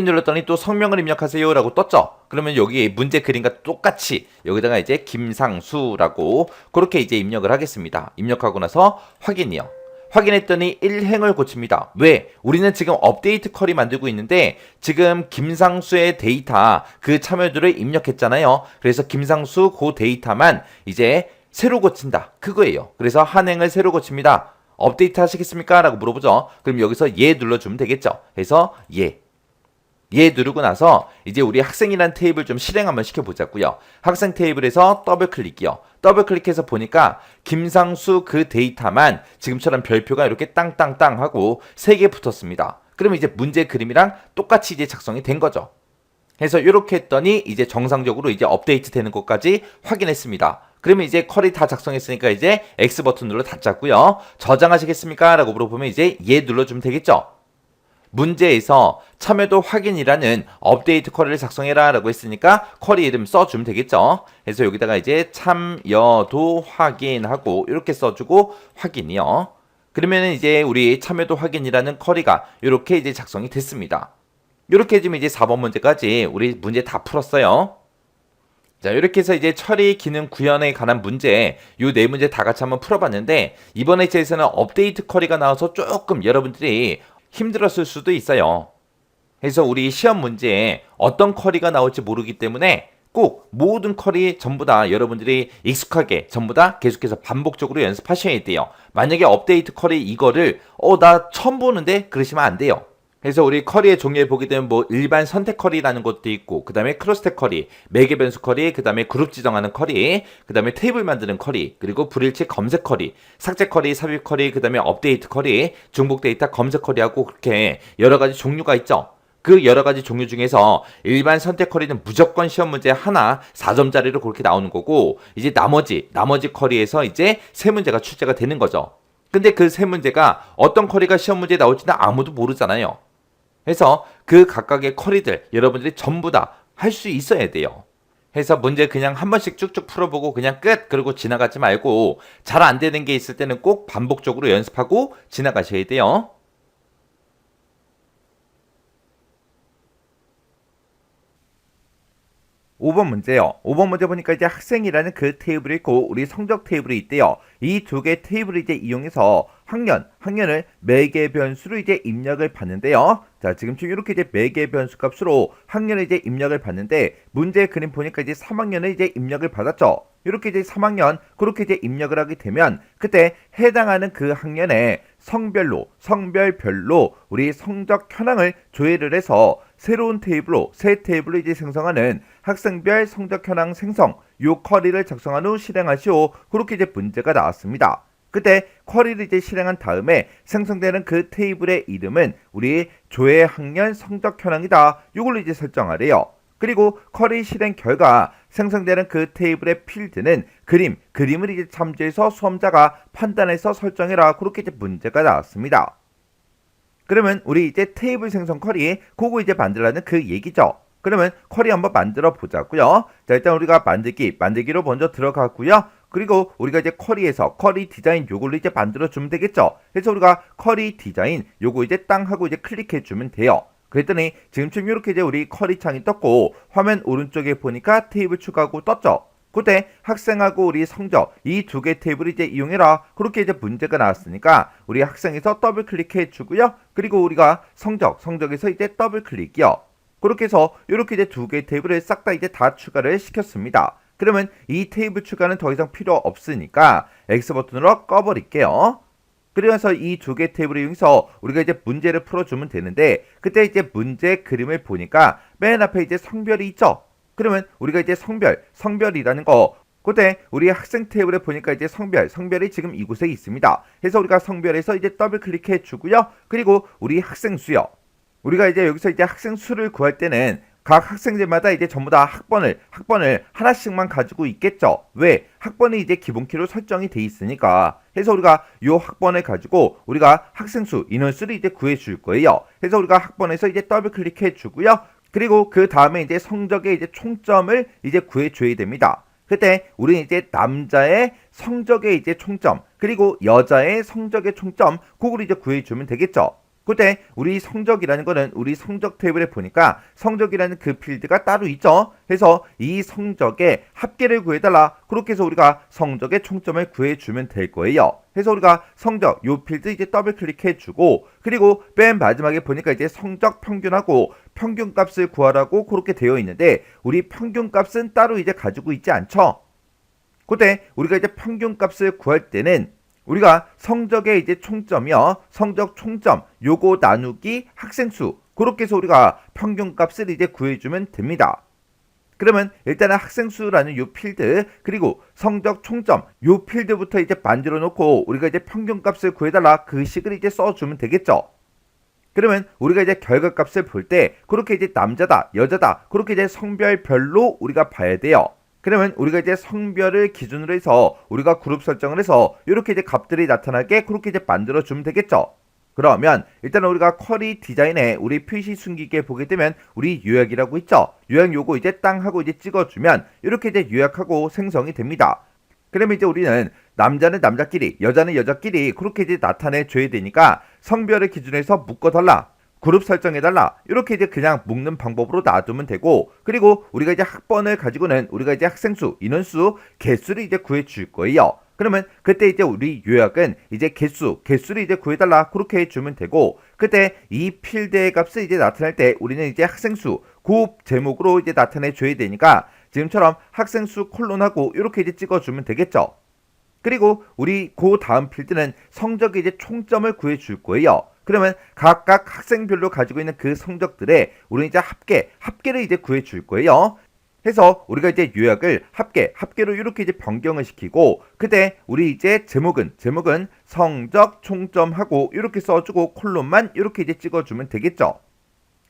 눌렀더니 또 성명을 입력하세요 라고 떴죠. 그러면 여기 문제 그림과 똑같이 여기다가 이제 김상수라고 그렇게 이제 입력을 하겠습니다. 입력하고 나서 확인이요. 확인했더니 1행을 고칩니다. 왜? 우리는 지금 업데이트 컬이 만들고 있는데 지금 김상수의 데이터 그 참여도를 입력했잖아요. 그래서 김상수 그 데이터만 이제 새로 고친다. 그거예요. 그래서 한 행을 새로 고칩니다. 업데이트 하시겠습니까? 라고 물어보죠. 그럼 여기서 예 눌러주면 되겠죠. 해서 예 누르고 나서 이제 우리 학생이란 테이블 좀 실행 한번 시켜보자고요. 학생 테이블에서 더블 클릭이요. 더블 클릭해서 보니까 김상수 그 데이터만 지금처럼 별표가 이렇게 땅땅땅 하고 3개 붙었습니다. 그러면 이제 문제 그림이랑 똑같이 이제 작성이 된 거죠. 해서 이렇게 했더니 이제 정상적으로 이제 업데이트 되는 것까지 확인했습니다. 그러면 이제 컬이 다 작성했으니까 이제 X 버튼 눌러 닫자고요. 저장하시겠습니까? 라고 물어보면 이제 예 눌러주면 되겠죠. 문제에서 참여도 확인이라는 업데이트 쿼리를 작성해라 라고 했으니까 쿼리 이름 써주면 되겠죠. 그래서 여기다가 이제 참여도 확인하고 이렇게 써주고 확인이요. 그러면 이제 우리 참여도 확인이라는 쿼리가 이렇게 이제 작성이 됐습니다. 이렇게 해주면 이제 4번 문제까지 우리 문제 다 풀었어요. 자, 이렇게 해서 이제 처리 기능 구현에 관한 문제, 요 네 문제 다 같이 한번 풀어봤는데 이번 회차에서는 업데이트 쿼리가 나와서 조금 여러분들이 힘들었을 수도 있어요. 그래서 우리 시험 문제에 어떤 쿼리가 나올지 모르기 때문에 꼭 모든 쿼리 전부 다 여러분들이 익숙하게 전부 다 계속해서 반복적으로 연습하셔야 돼요. 만약에 업데이트 쿼리 이거를 나 처음 보는데 그러시면 안 돼요. 그래서 우리 쿼리의 종류에 보게 되면 뭐 일반 선택 쿼리라는 것도 있고 그 다음에 크로스텍 쿼리, 매개 변수 쿼리, 그 다음에 그룹 지정하는 쿼리, 그 다음에 테이블 만드는 쿼리, 그리고 불일치 검색 쿼리, 삭제 쿼리, 삽입 쿼리, 그 다음에 업데이트 쿼리, 중복 데이터 검색 쿼리하고 그렇게 여러 가지 종류가 있죠. 그 여러 가지 종류 중에서 일반 선택 쿼리는 무조건 시험 문제 하나 4점짜리로 그렇게 나오는 거고 이제 나머지 쿼리에서 이제 세 문제가 출제가 되는 거죠. 근데 그 세 문제가 어떤 쿼리가 시험 문제에 나올지는 아무도 모르잖아요. 해서 그 각각의 쿼리들 여러분들이 전부 다 할 수 있어야 돼요. 해서 문제 그냥 한 번씩 쭉쭉 풀어보고 그냥 끝 그러고 지나가지 말고 잘 안 되는 게 있을 때는 꼭 반복적으로 연습하고 지나가셔야 돼요. 5번 문제요. 5번 문제 보니까 이제 학생이라는 그 테이블이 있고 우리 성적 테이블이 있대요. 이 두 개 테이블을 이제 이용해서 학년을 매개 변수로 이제 입력을 받는데요. 자, 지금 이렇게 이제 매개 변수 값으로 학년을 이제 입력을 받는데 문제 그림 보니까 이제 3학년을 이제 입력을 받았죠. 이렇게 이제 3학년 그렇게 이제 입력을 하게 되면 그때 해당하는 그 학년의 성별별로 우리 성적 현황을 조회를 해서 새로운 테이블로 새 테이블로 이제 생성하는 학생별 성적 현황 생성 요 쿼리를 작성한 후 실행하시오. 그렇게 이제 문제가 나왔습니다. 그때 쿼리를 이제 실행한 다음에 생성되는 그 테이블의 이름은 우리 조회 학년 성적 현황이다. 요걸로 이제 설정하래요. 그리고 쿼리 실행 결과 생성되는 그 테이블의 필드는 그림을 이제 참조해서 수험자가 판단해서 설정해라. 그렇게 이제 문제가 나왔습니다. 그러면 우리 이제 테이블 생성 쿼리 그거 이제 만들라는 그 얘기죠. 그러면 쿼리 한번 만들어 보자고요. 자, 일단 우리가 만들기로 먼저 들어가고요. 그리고 우리가 이제 쿼리에서 쿼리 디자인 요걸로 이제 만들어 주면 되겠죠. 그래서 우리가 쿼리 디자인 요거 이제 땅 하고 이제 클릭해 주면 돼요. 그랬더니 지금쯤 이렇게 이제 우리 쿼리 창이 떴고 화면 오른쪽에 보니까 테이블 추가하고 떴죠. 그때 학생하고 우리 성적 이 두 개 테이블을 이제 이용해라. 그렇게 이제 문제가 나왔으니까 우리 학생에서 더블 클릭해 주고요. 그리고 우리가 성적에서 이제 더블 클릭이요. 그렇게 해서 이렇게 이제 두 개의 테이블을 싹 다 이제 다 추가를 시켰습니다. 그러면 이 테이블 추가는 더 이상 필요 없으니까 X 버튼으로 꺼버릴게요. 그래서 이 두 개 테이블을 이용해서 우리가 이제 문제를 풀어주면 되는데, 그때 이제 문제 그림을 보니까 맨 앞에 이제 성별이 있죠. 그러면 우리가 이제 성별이라는 거, 그때 우리 학생 테이블에 보니까 이제 성별이 지금 이곳에 있습니다. 그래서 우리가 성별에서 이제 더블 클릭해 주고요. 그리고 우리 학생 수요. 우리가 이제 여기서 이제 학생 수를 구할 때는 각 학생들마다 이제 전부 다 학번을 하나씩만 가지고 있겠죠. 왜? 학번이 이제 기본키로 설정이 돼 있으니까. 그래서 우리가 요 학번을 가지고 우리가 학생 수, 인원수를 이제 구해 줄 거예요. 그래서 우리가 학번에서 이제 더블 클릭해 주고요. 그리고 그 다음에 이제 성적의 이제 총점을 이제 구해 줘야 됩니다. 그때 우리는 이제 남자의 성적의 이제 총점, 그리고 여자의 성적의 총점, 그걸 이제 구해 주면 되겠죠. 그때 우리 성적이라는 거는 우리 성적 테이블에 보니까 성적이라는 그 필드가 따로 있죠. 그래서 이 성적의 합계를 구해달라. 그렇게 해서 우리가 성적의 총점을 구해주면 될 거예요. 그래서 우리가 성적 요 필드 이제 더블 클릭해주고, 그리고 맨 마지막에 보니까 이제 성적 평균하고 평균값을 구하라고 그렇게 되어 있는데, 우리 평균값은 따로 이제 가지고 있지 않죠. 그때 우리가 이제 평균값을 구할 때는 우리가 성적의 이제 총점이요, 성적 총점 요거 나누기 학생수, 그렇게 해서 우리가 평균값을 이제 구해주면 됩니다. 그러면 일단은 학생수라는 요 필드, 그리고 성적 총점 요 필드부터 이제 만들어 놓고 우리가 이제 평균값을 구해달라, 그 식을 이제 써주면 되겠죠. 그러면 우리가 이제 결과값을 볼 때 그렇게 이제 남자다 여자다 그렇게 이제 성별별로 우리가 봐야 돼요. 그러면 우리가 이제 성별을 기준으로 해서 우리가 그룹 설정을 해서 이렇게 이제 값들이 나타나게 그렇게 이제 만들어 주면 되겠죠. 그러면 일단 우리가 쿼리 디자인에 우리 표시 숨기기에 보게 되면 우리 요약이라고 있죠. 요약 요거 이제 땅 하고 이제 찍어주면 이렇게 이제 요약하고 생성이 됩니다. 그러면 이제 우리는 남자는 남자끼리, 여자는 여자끼리 그렇게 이제 나타내 줘야 되니까 성별을 기준으로 해서 묶어달라, 그룹 설정해달라, 이렇게 이제 그냥 묶는 방법으로 놔두면 되고, 그리고 우리가 이제 학번을 가지고는 우리가 이제 학생수, 인원수, 개수를 이제 구해 줄 거예요. 그러면 그때 이제 우리 요약은 이제 개수를 이제 구해달라 그렇게 해주면 되고, 그때 이 필드의 값을 이제 나타낼 때 우리는 이제 학생수, 그 제목으로 이제 나타내 줘야 되니까 지금처럼 학생수 콜론하고 이렇게 이제 찍어주면 되겠죠. 그리고 우리 그 다음 필드는 성적의 이제 총점을 구해 줄 거예요. 그러면 각각 학생별로 가지고 있는 그 성적들의 우리는 이제 합계를 이제 구해 줄 거예요. 해서 우리가 이제 요약을 합계로 이렇게 이제 변경을 시키고, 그때 우리 이제 제목은 성적 총점하고 이렇게 써주고 콜론만 이렇게 이제 찍어주면 되겠죠.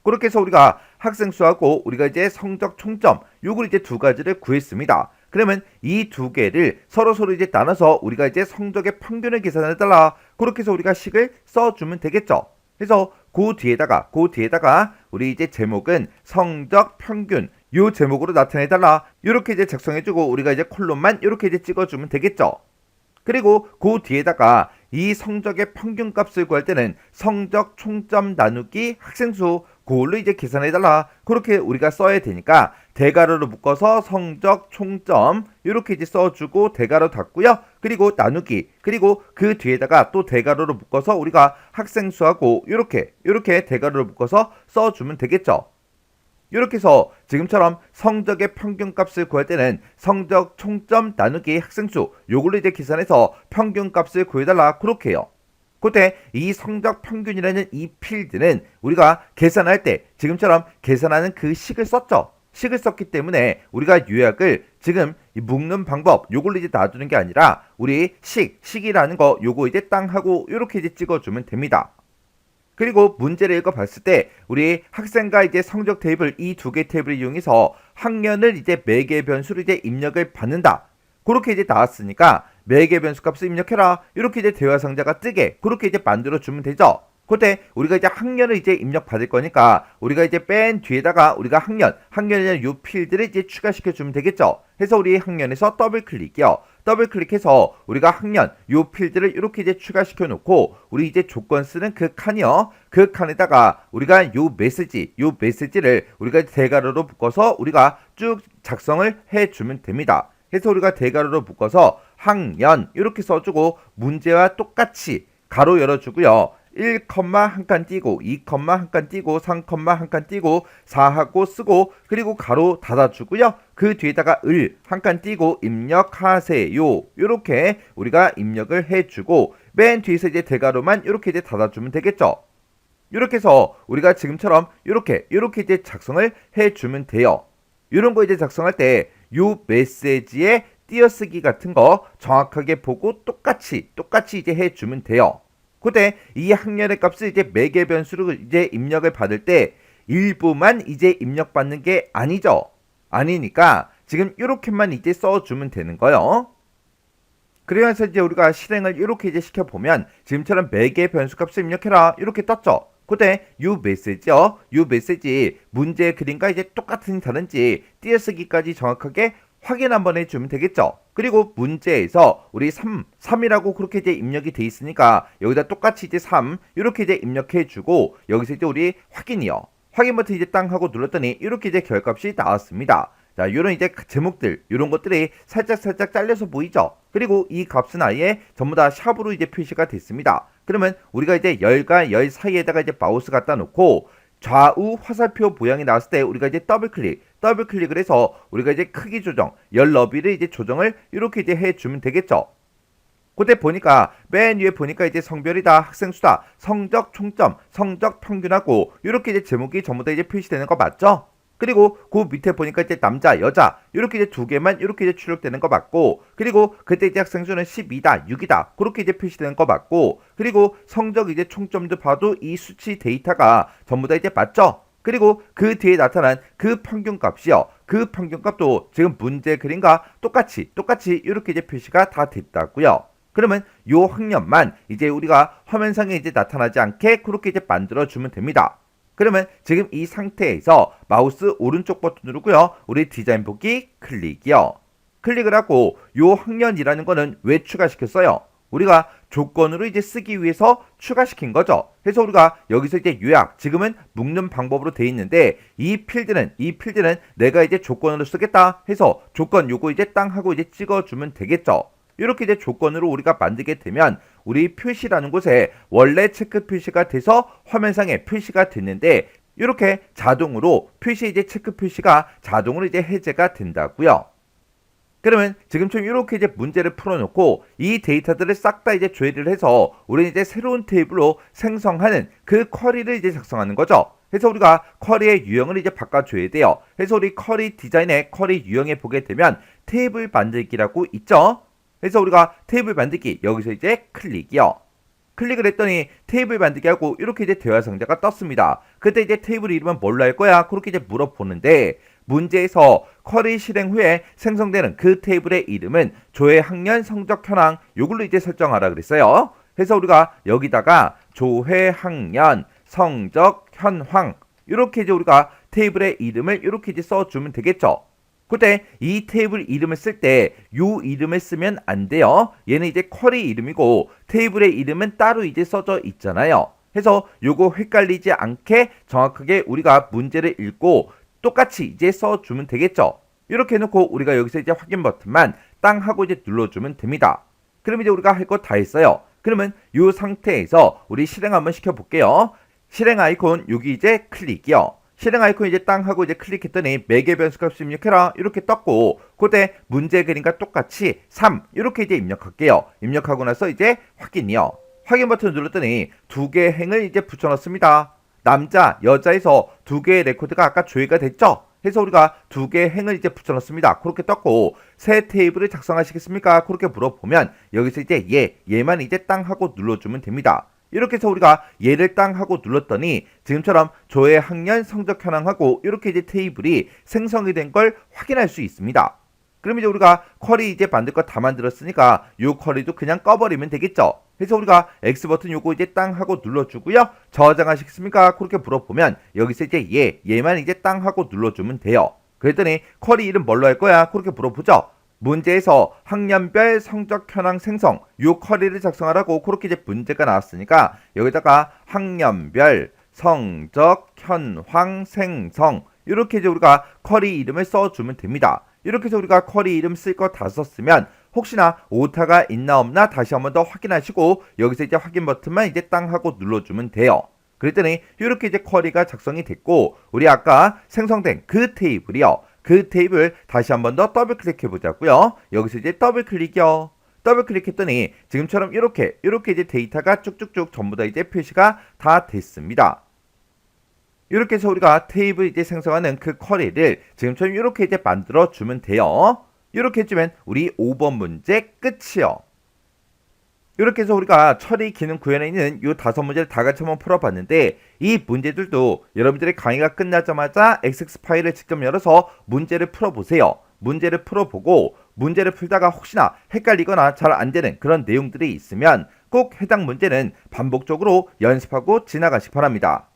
그렇게 해서 우리가 학생 수하고 우리가 이제 성적 총점 요걸 이제 두 가지를 구했습니다. 그러면 이 두 개를 서로 이제 나눠서 우리가 이제 성적의 평균을 계산해달라, 그렇게 해서 우리가 식을 써주면 되겠죠. 그래서 그 뒤에다가 우리 이제 제목은 성적 평균 요 제목으로 나타내달라, 이렇게 이제 작성해주고 우리가 이제 콜론만 이렇게 이제 찍어주면 되겠죠. 그리고 그 뒤에다가 이 성적의 평균값을 구할 때는 성적 총점 나누기 학생수, 그걸로 이제 계산해달라, 그렇게 우리가 써야 되니까 대괄호로 묶어서 성적 총점 이렇게 이제 써주고 대괄호 닫고요. 그리고 나누기, 그리고 그 뒤에다가 또 대괄호로 묶어서 우리가 학생수하고 이렇게 대괄호로 묶어서 써주면 되겠죠. 이렇게 해서 지금처럼 성적의 평균값을 구할 때는 성적 총점 나누기 학생수 요걸로 이제 계산해서 평균값을 구해달라 그렇게 해요. 그때 이 성적 평균이라는 이 필드는 우리가 계산할 때 지금처럼 계산하는 그 식을 썼죠. 식을 썼기 때문에 우리가 요약을 지금 묶는 방법 요걸로 이제 놔두는 게 아니라 우리 식이라는 거 요거 이제 땅 하고 이렇게 이제 찍어주면 됩니다. 그리고 문제를 읽어봤을 때 우리 학생과 이제 성적 테이블 이 두 개 테이블을 이용해서 학년을 이제 매개 변수로 이제 입력을 받는다, 그렇게 이제 나왔으니까 매개 변수 값을 입력해라, 이렇게 이제 대화 상자가 뜨게 그렇게 이제 만들어 주면 되죠. 그때 우리가 이제 학년을 이제 입력 받을 거니까 우리가 이제 맨 뒤에다가 우리가 학년이라는 요 필드를 이제 추가시켜 주면 되겠죠. 해서 우리 학년에서 더블 클릭이요. 더블 클릭해서 우리가 학년 요 필드를 이렇게 이제 추가시켜 놓고 우리 이제 조건 쓰는 그 칸이요. 그 칸에다가 우리가 요 메시지를 우리가 대괄호로 묶어서 우리가 쭉 작성을 해 주면 됩니다. 해서 우리가 대괄호로 묶어서 학년 이렇게 써주고 문제와 똑같이 가로 열어주고요. 1, 한 칸 띄고 2, 한 칸 띄고 3, 한 칸 띄고 4하고 쓰고 그리고 가로 닫아주고요. 그 뒤에다가 을 한 칸 띄고 입력하세요. 이렇게 우리가 입력을 해주고 맨 뒤에서 이제 대괄호만 이렇게 이제 닫아주면 되겠죠. 이렇게 해서 우리가 지금처럼 이렇게 이제 작성을 해주면 돼요. 이런 거 이제 작성할 때 요 메시지의 띄어쓰기 같은 거 정확하게 보고 똑같이 이제 해주면 돼요. 그때 이 학년의 값을 이제 매개 변수로 이제 입력을 받을 때 일부만 이제 입력받는 게 아니죠. 아니니까 지금 이렇게만 이제 써주면 되는 거예요. 그래서 이제 우리가 실행을 이렇게 이제 시켜보면 지금처럼 매개 변수 값을 입력해라 이렇게 떴죠. 그때 요 메시지요. 요 메시지 문제 그림과 이제 똑같은지 다른지 띄어쓰기까지 정확하게 확인 한번 해주면 되겠죠. 그리고 문제에서 우리 3이라고 그렇게 이제 입력이 돼 있으니까 여기다 똑같이 이제 3 이렇게 이제 입력해주고 여기서 이제 우리 확인이요. 확인 버튼 이제 땅 하고 눌렀더니 이렇게 이제 결값이 나왔습니다. 자, 요런 이제 제목들, 요런 것들이 살짝 잘려서 보이죠? 그리고 이 값은 아예 전부 다 샵으로 이제 표시가 됐습니다. 그러면 우리가 이제 열과 열 사이에다가 이제 마우스 갖다 놓고 좌우 화살표 모양이 나왔을 때 우리가 이제 더블클릭을 해서 우리가 이제 크기 조정, 열 너비를 이제 조정을 이렇게 이제 해주면 되겠죠? 그때 보니까 맨 위에 보니까 이제 성별이다, 학생 수다, 성적 총점, 성적 평균하고 이렇게 이제 제목이 전부 다 이제 표시되는 거 맞죠? 그리고 그 밑에 보니까 이제 남자, 여자 이렇게 이제 두 개만 이렇게 이제 출력되는 거 맞고 그리고 그때 이제 학생 수는 12다, 6이다 그렇게 이제 표시되는 거 맞고 그리고 성적 이제 총점도 봐도 이 수치 데이터가 전부 다 이제 맞죠? 그리고 그 뒤에 나타난 그 평균값이요. 그 평균값도 지금 문제 그림과 똑같이 이렇게 이제 표시가 다 됐다고요. 그러면 요 학년만 이제 우리가 화면상에 이제 나타나지 않게 그렇게 이제 만들어 주면 됩니다. 그러면 지금 이 상태에서 마우스 오른쪽 버튼 누르고요. 우리 디자인 보기 클릭이요. 클릭을 하고 요 학년이라는 거는 왜 추가시켰어요? 우리가 조건으로 이제 쓰기 위해서 추가시킨 거죠. 그래서 우리가 여기서 이제 요약, 지금은 묶는 방법으로 돼 있는데 이 필드는 내가 이제 조건으로 쓰겠다 해서 조건 요거 이제 땅 하고 이제 찍어주면 되겠죠. 이렇게 이제 조건으로 우리가 만들게 되면 우리 표시라는 곳에 원래 체크 표시가 돼서 화면상에 표시가 됐는데 이렇게 자동으로 표시 이제 체크 표시가 자동으로 이제 해제가 된다고요. 그러면 지금처럼 이렇게 이제 문제를 풀어놓고 이 데이터들을 싹 다 이제 조회를 해서 우리는 이제 새로운 테이블로 생성하는 그 쿼리를 이제 작성하는 거죠. 그래서 우리가 쿼리의 유형을 이제 바꿔줘야 돼요. 그래서 우리 쿼리 디자인의 쿼리 유형에 보게 되면 테이블 만들기라고 있죠. 그래서 우리가 테이블 만들기 여기서 이제 클릭이요. 클릭을 했더니 테이블 만들기 하고 이렇게 이제 대화 상자가 떴습니다. 그때 이제 테이블 이름은 뭘로 할 거야? 그렇게 이제 물어보는데 문제에서 쿼리 실행 후에 생성되는 그 테이블의 이름은 조회 학년 성적 현황 요걸로 이제 설정하라 그랬어요. 그래서 우리가 여기다가 조회 학년 성적 현황 이렇게 이제 우리가 테이블의 이름을 이렇게 이제 써주면 되겠죠. 그때 이 테이블 이름을 쓸 때 요 이름을 쓰면 안 돼요. 얘는 이제 쿼리 이름이고 테이블의 이름은 따로 이제 써져 있잖아요. 그래서 요거 헷갈리지 않게 정확하게 우리가 문제를 읽고 똑같이 이제 써주면 되겠죠. 이렇게 해놓고 우리가 여기서 이제 확인 버튼만 땅 하고 이제 눌러주면 됩니다. 그럼 이제 우리가 할 거 다 했어요. 그러면 요 상태에서 우리 실행 한번 시켜볼게요. 실행 아이콘 여기 이제 클릭이요. 실행 아이콘 이제 땅 하고 이제 클릭했더니 매개 변수값 입력해라 이렇게 떴고 그때 문제 그림과 똑같이 3 이렇게 이제 입력할게요. 입력하고 나서 이제 확인이요. 확인 버튼 눌렀더니 두 개의 행을 이제 붙여넣습니다. 남자, 여자에서 두 개의 레코드가 아까 조회가 됐죠? 그래서 우리가 두 개의 행을 이제 붙여넣습니다. 그렇게 떴고 새 테이블을 작성하시겠습니까? 그렇게 물어보면 여기서 이제 얘만 이제 땅 하고 눌러주면 됩니다. 이렇게 해서 우리가 얘를 땅 하고 눌렀더니 지금처럼 조회 학년 성적 현황하고 이렇게 이제 테이블이 생성이 된 걸 확인할 수 있습니다. 그럼 이제 우리가 쿼리 이제 만들 거 다 만들었으니까 요 쿼리도 그냥 꺼버리면 되겠죠. 그래서 우리가 X 버튼 요거 이제 땅 하고 눌러주고요. 저장하시겠습니까? 그렇게 물어보면 여기서 이제 얘만 이제 땅 하고 눌러주면 돼요. 그랬더니 쿼리 이름 뭘로 할 거야? 그렇게 물어보죠. 문제에서 학년별 성적 현황 생성 요 쿼리를 작성하라고 그렇게 이제 문제가 나왔으니까 여기다가 학년별 성적 현황 생성 이렇게 이제 우리가 쿼리 이름을 써주면 됩니다. 이렇게 해서 우리가 쿼리 이름 쓸 거 다 썼으면 혹시나 오타가 있나 없나 다시 한번 더 확인하시고 여기서 이제 확인 버튼만 이제 땅 하고 눌러주면 돼요. 그랬더니 이렇게 이제 쿼리가 작성이 됐고 우리 아까 생성된 그 테이블이요. 그 테이블 다시 한번 더 더블 클릭해 보자고요. 여기서 이제 더블 클릭이요. 더블 클릭했더니 지금처럼 이렇게 이제 데이터가 쭉쭉쭉 전부 다 이제 표시가 다 됐습니다. 이렇게 해서 우리가 테이블 이제 생성하는 그 쿼리를 지금처럼 이렇게 이제 만들어 주면 돼요. 이렇게 해주면 우리 5번 문제 끝이요. 이렇게 해서 우리가 처리 기능 구현에 있는 이 5문제를 다 같이 한번 풀어봤는데 이 문제들도 여러분들의 강의가 끝나자마자 XX 파일을 직접 열어서 문제를 풀어보세요. 문제를 풀어보고 문제를 풀다가 혹시나 헷갈리거나 잘 안되는 그런 내용들이 있으면 꼭 해당 문제는 반복적으로 연습하고 지나가시기 바랍니다.